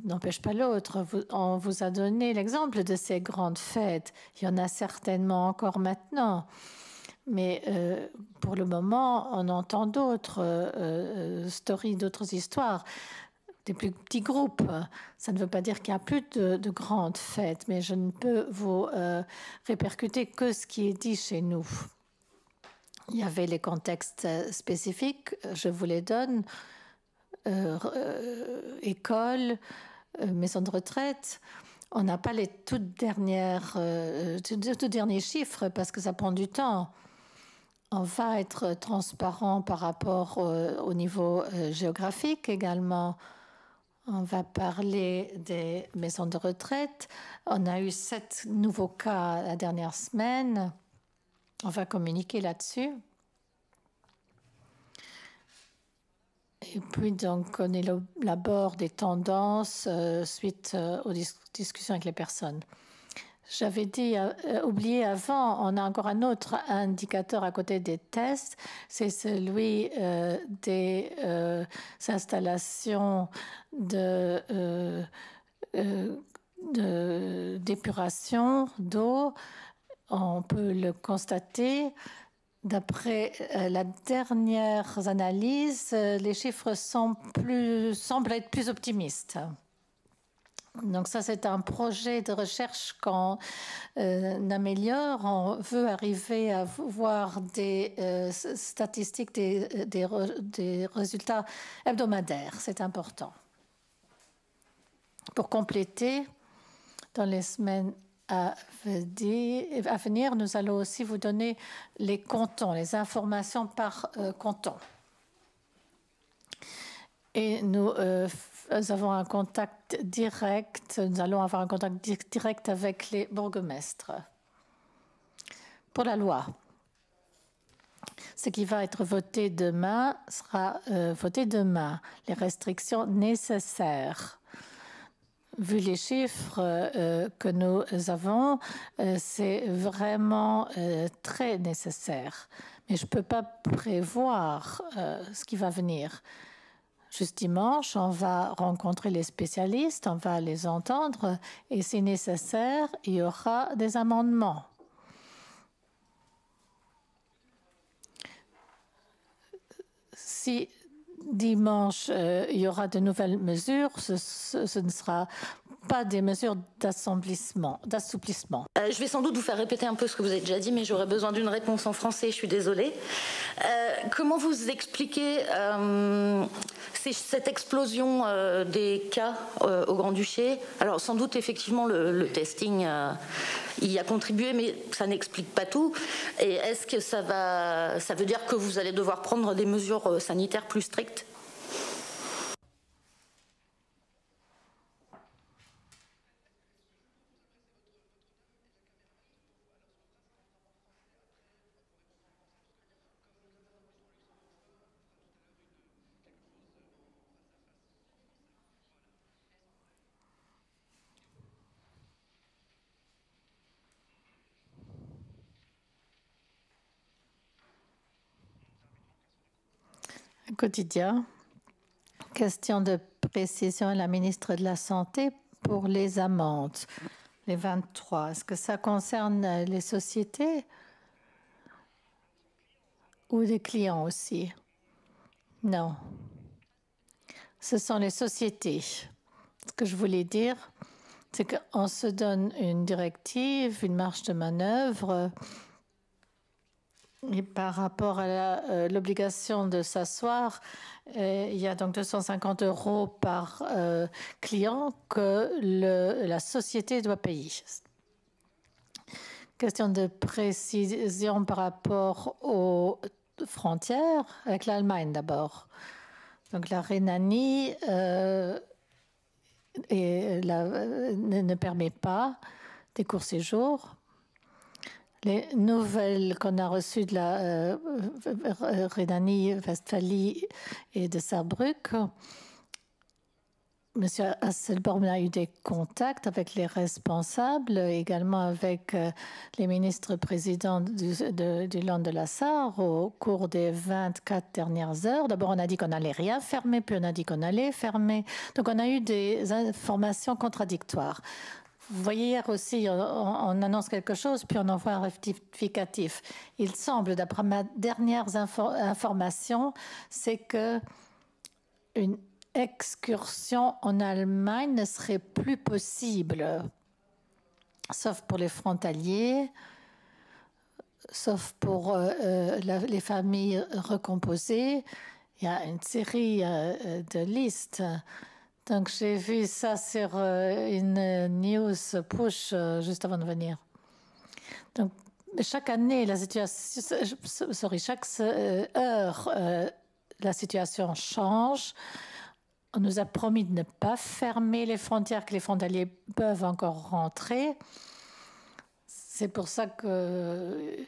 n'empêche pas l'autre. On vous a donné l'exemple de ces grandes fêtes. Il y en a certainement encore maintenant. Mais pour le moment, on entend d'autres stories, d'autres histoires, des plus petits groupes. Ça ne veut pas dire qu'il n'y a plus de grandes fêtes, mais je ne peux vous répercuter que ce qui est dit chez nous. Il y avait les contextes spécifiques, je vous les donne. École, maison de retraite. On n'a pas les tout derniers chiffres parce que ça prend du temps. On va être transparent par rapport au niveau géographique également. On va parler des maisons de retraite. On a eu 7 nouveaux cas la dernière semaine. On va communiquer là-dessus. Et puis, donc, on élabore des tendances suite aux discussions avec les personnes. J'avais oublié avant, on a encore un autre indicateur à côté des tests, c'est celui des installations d'épuration d'eau. On peut le constater. D'après la dernière analyse, les chiffres semblent être plus optimistes. Donc ça, c'est un projet de recherche qu'on améliore. On veut arriver à voir des statistiques, des résultats hebdomadaires. C'est important. Pour compléter, dans les semaines à venir, nous allons aussi vous donner les cantons, les informations par canton. Et nous avons un contact direct, nous allons avoir un contact direct avec les bourgmestres. Pour la loi, ce qui va être voté demain sera voté demain. Les restrictions nécessaires. Vu les chiffres que nous avons, c'est vraiment très nécessaire. Mais je ne peux pas prévoir ce qui va venir. Juste dimanche, on va rencontrer les spécialistes, on va les entendre et si nécessaire, il y aura des amendements. Si dimanche, il y aura de nouvelles mesures, ce ne sera pas des mesures d'assouplissement. Je vais sans doute vous faire répéter un peu ce que vous avez déjà dit, mais j'aurais besoin d'une réponse en français, je suis désolée. Comment vous expliquez cette explosion des cas au Grand-Duché? Alors sans doute effectivement le testing y a contribué, mais ça n'explique pas tout. Et est-ce que ça veut dire que vous allez devoir prendre des mesures sanitaires plus strictes? Quotidien. Question de précision à la ministre de la Santé pour les amendes, les 23. Est-ce que ça concerne les sociétés ou les clients aussi? Non. Ce sont les sociétés. Ce que je voulais dire, c'est qu'on se donne une directive, une marge de manœuvre. Et par rapport à l'obligation de s'asseoir, il y a donc 250 € par client que la société doit payer. Question de précision par rapport aux frontières, avec l'Allemagne d'abord. Donc la Rhénanie ne permet pas des courts séjours. Les nouvelles qu'on a reçues de la Rhénanie, Westphalie et de Saarbrück Monsieur Hasselborn a eu des contacts avec les responsables, également avec les ministres présidents du Land de la Sarre au cours des 24 dernières heures. D'abord, on a dit qu'on n'allait rien fermer, puis on a dit qu'on allait fermer. Donc, on a eu des informations contradictoires. Vous voyez, hier aussi, on annonce quelque chose, puis on envoie un rectificatif. Il semble, d'après ma dernière information, c'est que une excursion en Allemagne ne serait plus possible, sauf pour les frontaliers, sauf pour les familles recomposées. Il y a une série de listes. Donc j'ai vu ça sur une news push juste avant de venir. Donc chaque année, la situation, chaque heure, la situation change. On nous a promis de ne pas fermer les frontières, que les frontaliers peuvent encore rentrer. C'est pour ça qu'il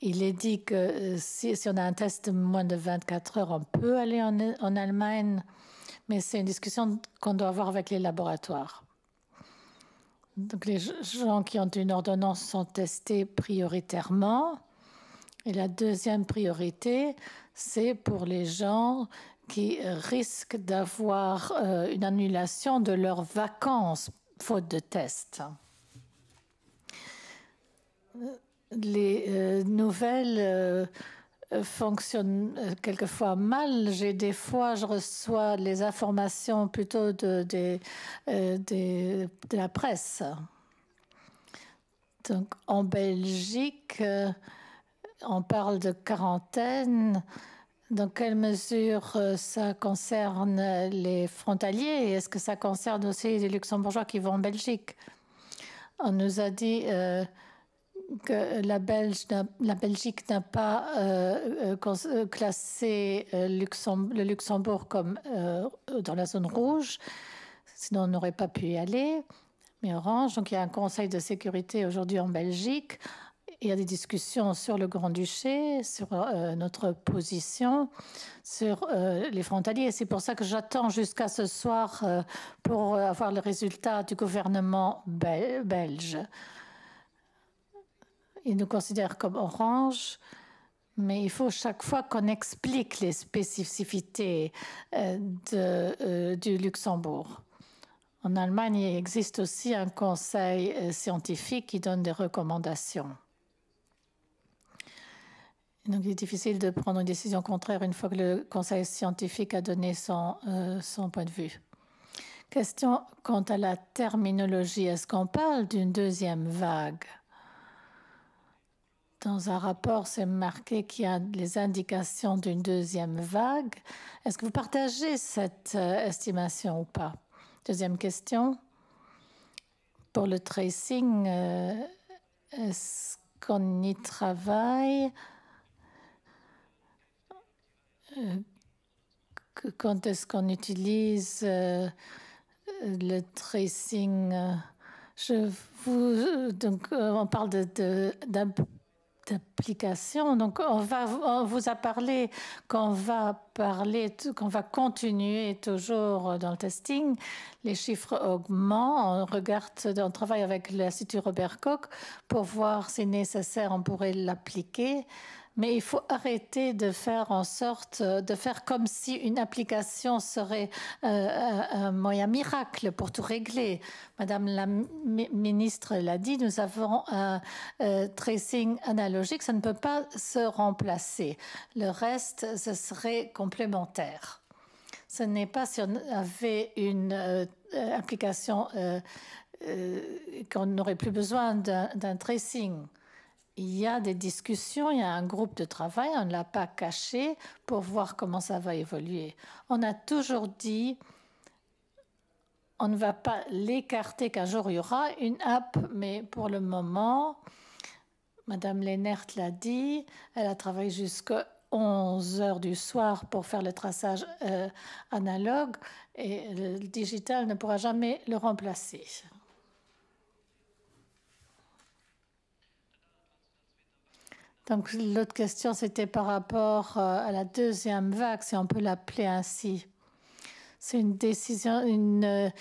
est dit que si on a un test de moins de 24 heures, on peut aller en Allemagne, mais c'est une discussion qu'on doit avoir avec les laboratoires. Donc les gens qui ont une ordonnance sont testés prioritairement. Et la deuxième priorité, c'est pour les gens qui risquent d'avoir une annulation de leurs vacances faute de test. Les nouvelles fonctionnent quelquefois mal. Des fois, je reçois les informations plutôt de la presse. Donc, en Belgique, on parle de quarantaine. Dans quelle mesure ça concerne les frontaliers? Est-ce que ça concerne aussi les luxembourgeois qui vont en Belgique? On nous a dit que la Belgique n'a pas classé le Luxembourg comme dans la zone rouge, sinon on n'aurait pas pu y aller, mais orange. Donc il y a un conseil de sécurité aujourd'hui en Belgique. Il y a des discussions sur le Grand-Duché, sur notre position, sur les frontaliers. C'est pour ça que j'attends jusqu'à ce soir pour avoir le résultat du gouvernement belge. Ils nous considèrent comme orange, mais il faut chaque fois qu'on explique les spécificités du Luxembourg. En Allemagne, il existe aussi un conseil scientifique qui donne des recommandations. Donc, il est difficile de prendre une décision contraire une fois que le conseil scientifique a donné son point de vue. Question quant à la terminologie. Est-ce qu'on parle d'une deuxième vague? Dans un rapport, c'est marqué qu'il y a les indications d'une deuxième vague. Est-ce que vous partagez cette estimation ou pas? Deuxième question. Pour le tracing, est-ce qu'on y travaille? Quand est-ce qu'on utilise le tracing? Donc, on parle d'application. Donc, on vous a parlé qu'on va continuer toujours dans le testing. Les chiffres augmentent. On travaille avec l'Institut Robert Koch pour voir si nécessaire, on pourrait l'appliquer. Mais il faut arrêter de faire en sorte de faire comme si une application serait un moyen miracle pour tout régler. Madame la ministre l'a dit, nous avons un tracing analogique, ça ne peut pas se remplacer. Le reste, ce serait complémentaire. Ce n'est pas si on avait une application qu'on n'aurait plus besoin d'un tracing. Il y a des discussions, il y a un groupe de travail, on ne l'a pas caché pour voir comment ça va évoluer. On a toujours dit, on ne va pas l'écarter qu'un jour il y aura une app, mais pour le moment, Madame Lehnert l'a dit, elle a travaillé jusqu'à 11 heures du soir pour faire le traçage analogue et le digital ne pourra jamais le remplacer. Donc l'autre question, c'était par rapport à la deuxième vague, si on peut l'appeler ainsi. C'est une décision, une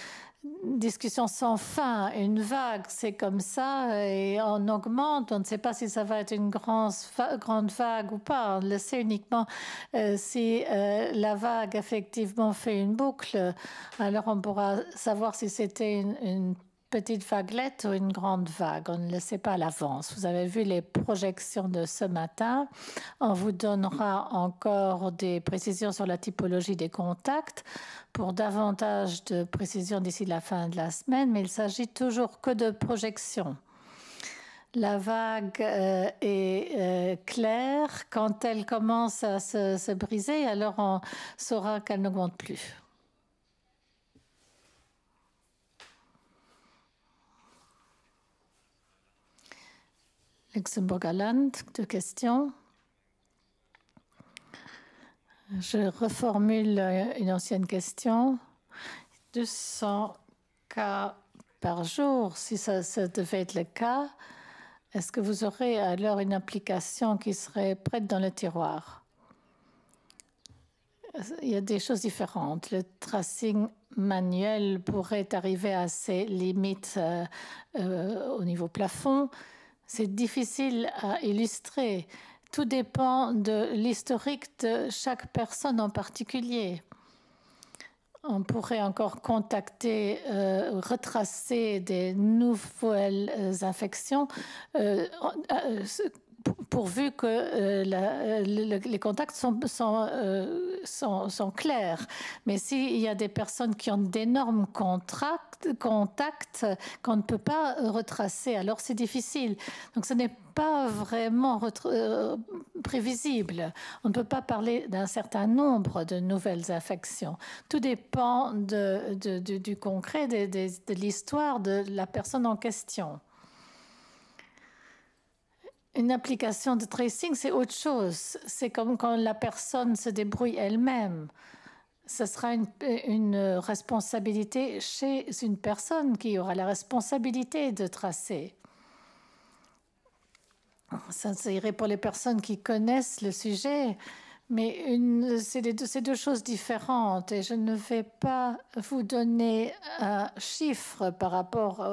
discussion sans fin. Une vague, c'est comme ça et on augmente. On ne sait pas si ça va être une grande vague ou pas. On le sait uniquement si la vague effectivement fait une boucle. Alors on pourra savoir si c'était une petite vaguelette ou une grande vague. On ne le sait pas à l'avance. Vous avez vu les projections de ce matin. On vous donnera encore des précisions sur la typologie des contacts pour davantage de précisions d'ici la fin de la semaine, mais il s'agit toujours que de projections. La vague est claire. Quand elle commence à se briser, alors on saura qu'elle n'augmente plus. Luxembourg-Hollande, deux questions. Je reformule une ancienne question. 200 cas par jour, si ça devait être le cas, est-ce que vous aurez alors une application qui serait prête dans le tiroir? Il y a des choses différentes. Le tracing manuel pourrait arriver à ses limites au niveau plafond. C'est difficile à illustrer. Tout dépend de l'historique de chaque personne en particulier. On pourrait encore contacter, retracer des nouvelles infections pourvu que les contacts sont clairs. Mais s'il y a des personnes qui ont d'énormes contacts qu'on ne peut pas retracer, alors c'est difficile. Donc ce n'est pas vraiment prévisible. On ne peut pas parler d'un certain nombre de nouvelles infections. Tout dépend du concret, de l'histoire de la personne en question. Une application de tracing, c'est autre chose. C'est comme quand la personne se débrouille elle-même. Ce sera une responsabilité chez une personne qui aura la responsabilité de tracer. Ça irait pour les personnes qui connaissent le sujet, mais c'est deux choses différentes et je ne vais pas vous donner un chiffre par rapport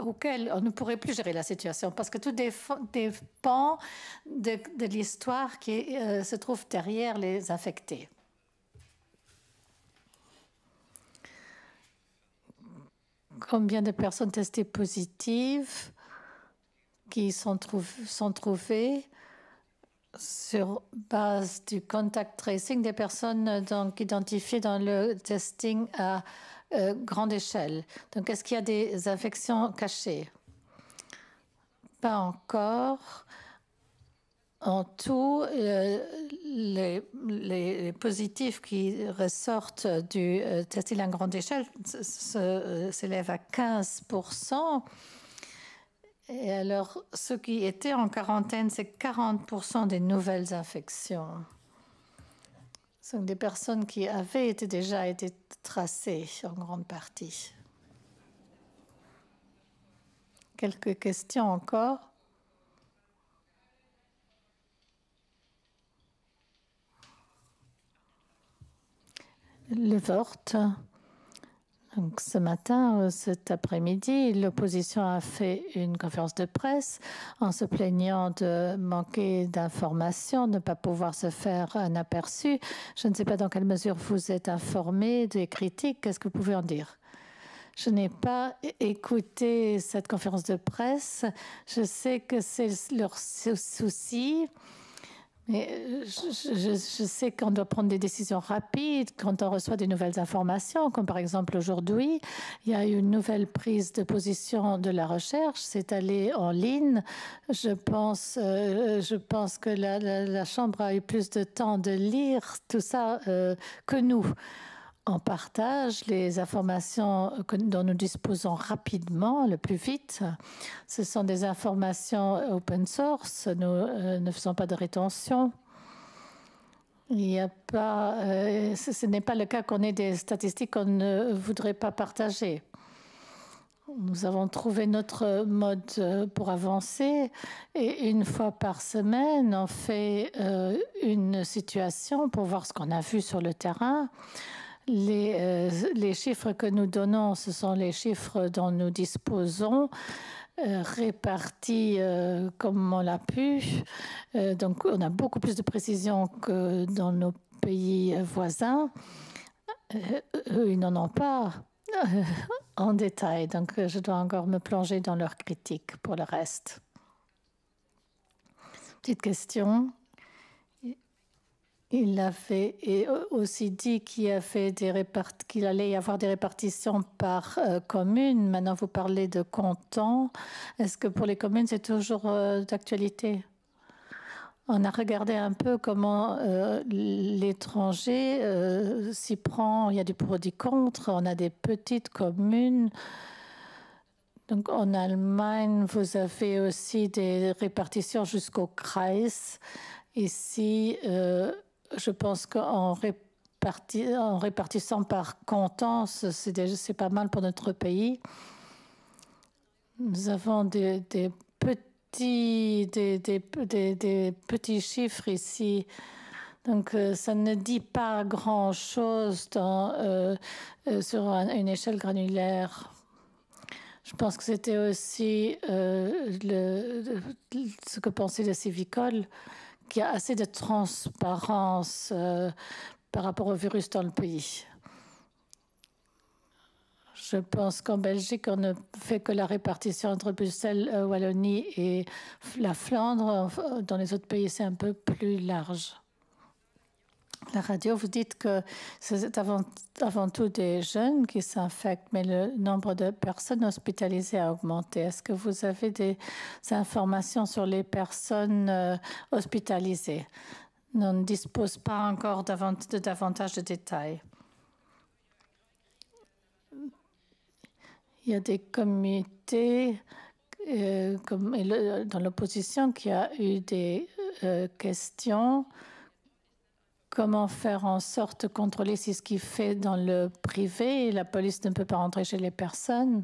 auquel on ne pourrait plus gérer la situation parce que tout dépend de l'histoire qui se trouve derrière les infectés. Combien de personnes testées positives qui sont trouvées sur base du contact tracing des personnes donc identifiées dans le testing à grande échelle. Donc, est-ce qu'il y a des infections cachées? Pas encore. En tout, les positifs qui ressortent du testing à grande échelle s'élèvent à 15%. Et alors, ceux qui étaient en quarantaine, c'est 40% des nouvelles infections. Ce sont des personnes qui avaient déjà été tracées en grande partie. Quelques questions encore? Le vote. Donc, ce matin, cet après-midi, l'opposition a fait une conférence de presse en se plaignant de manquer d'informations, de ne pas pouvoir se faire un aperçu. Je ne sais pas dans quelle mesure vous êtes informé des critiques. Qu'est-ce que vous pouvez en dire? Je n'ai pas écouté cette conférence de presse. Je sais que c'est leur souci. Mais je sais qu'on doit prendre des décisions rapides quand on reçoit des nouvelles informations, comme par exemple aujourd'hui, il y a eu une nouvelle prise de position de la recherche, c'est allé en ligne. Je pense que la Chambre a eu plus de temps de lire tout ça que nous. On partage les informations dont nous disposons rapidement, le plus vite. Ce sont des informations open source. Nous ne faisons pas de rétention. Il n'y a pas, ce n'est pas le cas qu'on ait des statistiques qu'on ne voudrait pas partager. Nous avons trouvé notre mode pour avancer et une fois par semaine, on fait une situation pour voir ce qu'on a vu sur le terrain. Les chiffres que nous donnons, ce sont les chiffres dont nous disposons, répartis comme on l'a pu. Donc, on a beaucoup plus de précision que dans nos pays voisins. Eux, ils n'en ont pas en détail. Donc, je dois encore me plonger dans leurs critiques pour le reste. Petite question. Il avait aussi dit qu'il allait y avoir des répartitions par commune. Maintenant, vous parlez de cantons. Est-ce que pour les communes, c'est toujours d'actualité? On a regardé un peu comment l'étranger s'y prend. Il y a du pour et du contre. On a des petites communes. Donc, en Allemagne, vous avez aussi des répartitions jusqu'au Kreis. Ici, je pense qu'en répartissant par canton, c'est pas mal pour notre pays. Nous avons des petits chiffres ici. Donc, ça ne dit pas grand-chose sur une échelle granulaire. Je pense que c'était aussi ce que pensait le Civicol, qu'il y a assez de transparence par rapport au virus dans le pays. Je pense qu'en Belgique, on ne fait que la répartition entre Bruxelles, Wallonie et la Flandre. Dans les autres pays, c'est un peu plus large. La radio, vous dites que c'est avant tout des jeunes qui s'infectent, mais le nombre de personnes hospitalisées a augmenté. Est-ce que vous avez des informations sur les personnes hospitalisées? On ne dispose pas encore de davantage de détails. Il y a des comités comme dans l'opposition qui a eu des questions. Comment faire en sorte de contrôler si ce qui fait dans le privé, la police ne peut pas rentrer chez les personnes?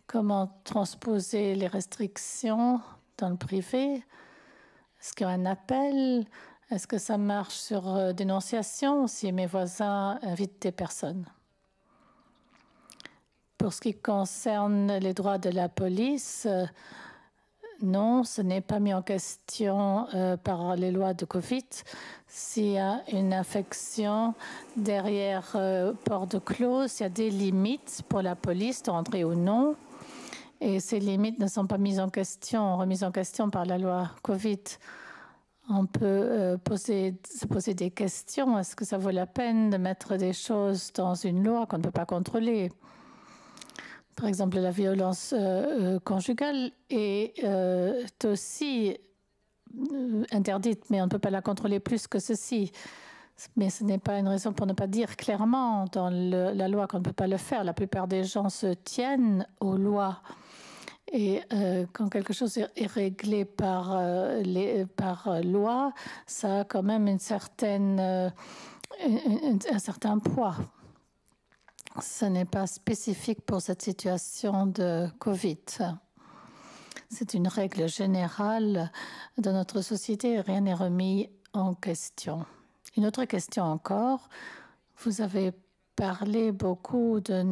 Comment transposer les restrictions dans le privé? Est-ce qu'il y a un appel? Est-ce que ça marche sur dénonciation si mes voisins invitent des personnes? Pour ce qui concerne les droits de la police, non, ce n'est pas mis en question par les lois de Covid. S'il y a une infection derrière porte close, il y a des limites pour la police de rentrer ou non. Et ces limites ne sont pas remises en question par la loi Covid. On peut se poser des questions. Est-ce que ça vaut la peine de mettre des choses dans une loi qu'on ne peut pas contrôler? Par exemple, la violence conjugale est aussi interdite, mais on ne peut pas la contrôler plus que ceci. Mais ce n'est pas une raison pour ne pas dire clairement dans la loi qu'on ne peut pas le faire. La plupart des gens se tiennent aux lois. Et quand quelque chose est réglé par loi, ça a quand même un certain poids. Ce n'est pas spécifique pour cette situation de Covid. C'est une règle générale de notre société. Rien n'est remis en question. Une autre question encore. Vous avez parlé beaucoup de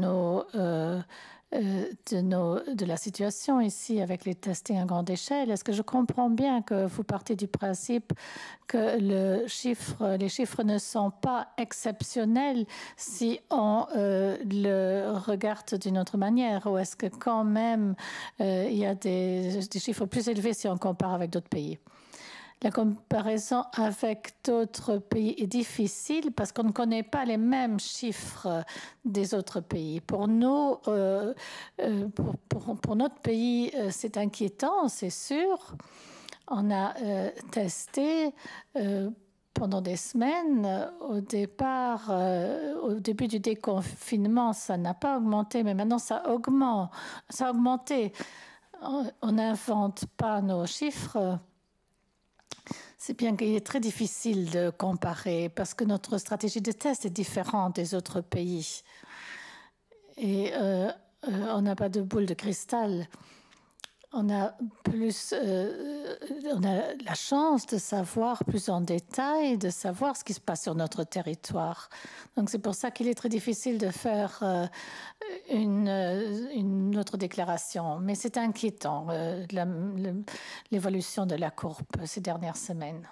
la situation ici avec les testings à grande échelle. Est-ce que je comprends bien que vous partez du principe que les chiffres ne sont pas exceptionnels si on le regarde d'une autre manière? Ou est-ce que quand même il y a des chiffres plus élevés si on compare avec d'autres pays? La comparaison avec d'autres pays est difficile parce qu'on ne connaît pas les mêmes chiffres des autres pays. Pour nous, pour notre pays, c'est inquiétant, c'est sûr. On a testé pendant des semaines. Au début du déconfinement, ça n'a pas augmenté, mais maintenant ça augmente. Ça a augmenté. On n'invente pas nos chiffres. C'est bien qu'il est très difficile de comparer parce que notre stratégie de test est différente des autres pays. Et on n'a pas de boule de cristal. on a la chance de savoir plus en détail, de savoir ce qui se passe sur notre territoire. Donc c'est pour ça qu'il est très difficile de faire une autre déclaration. Mais c'est inquiétant, l'évolution de la courbe ces dernières semaines.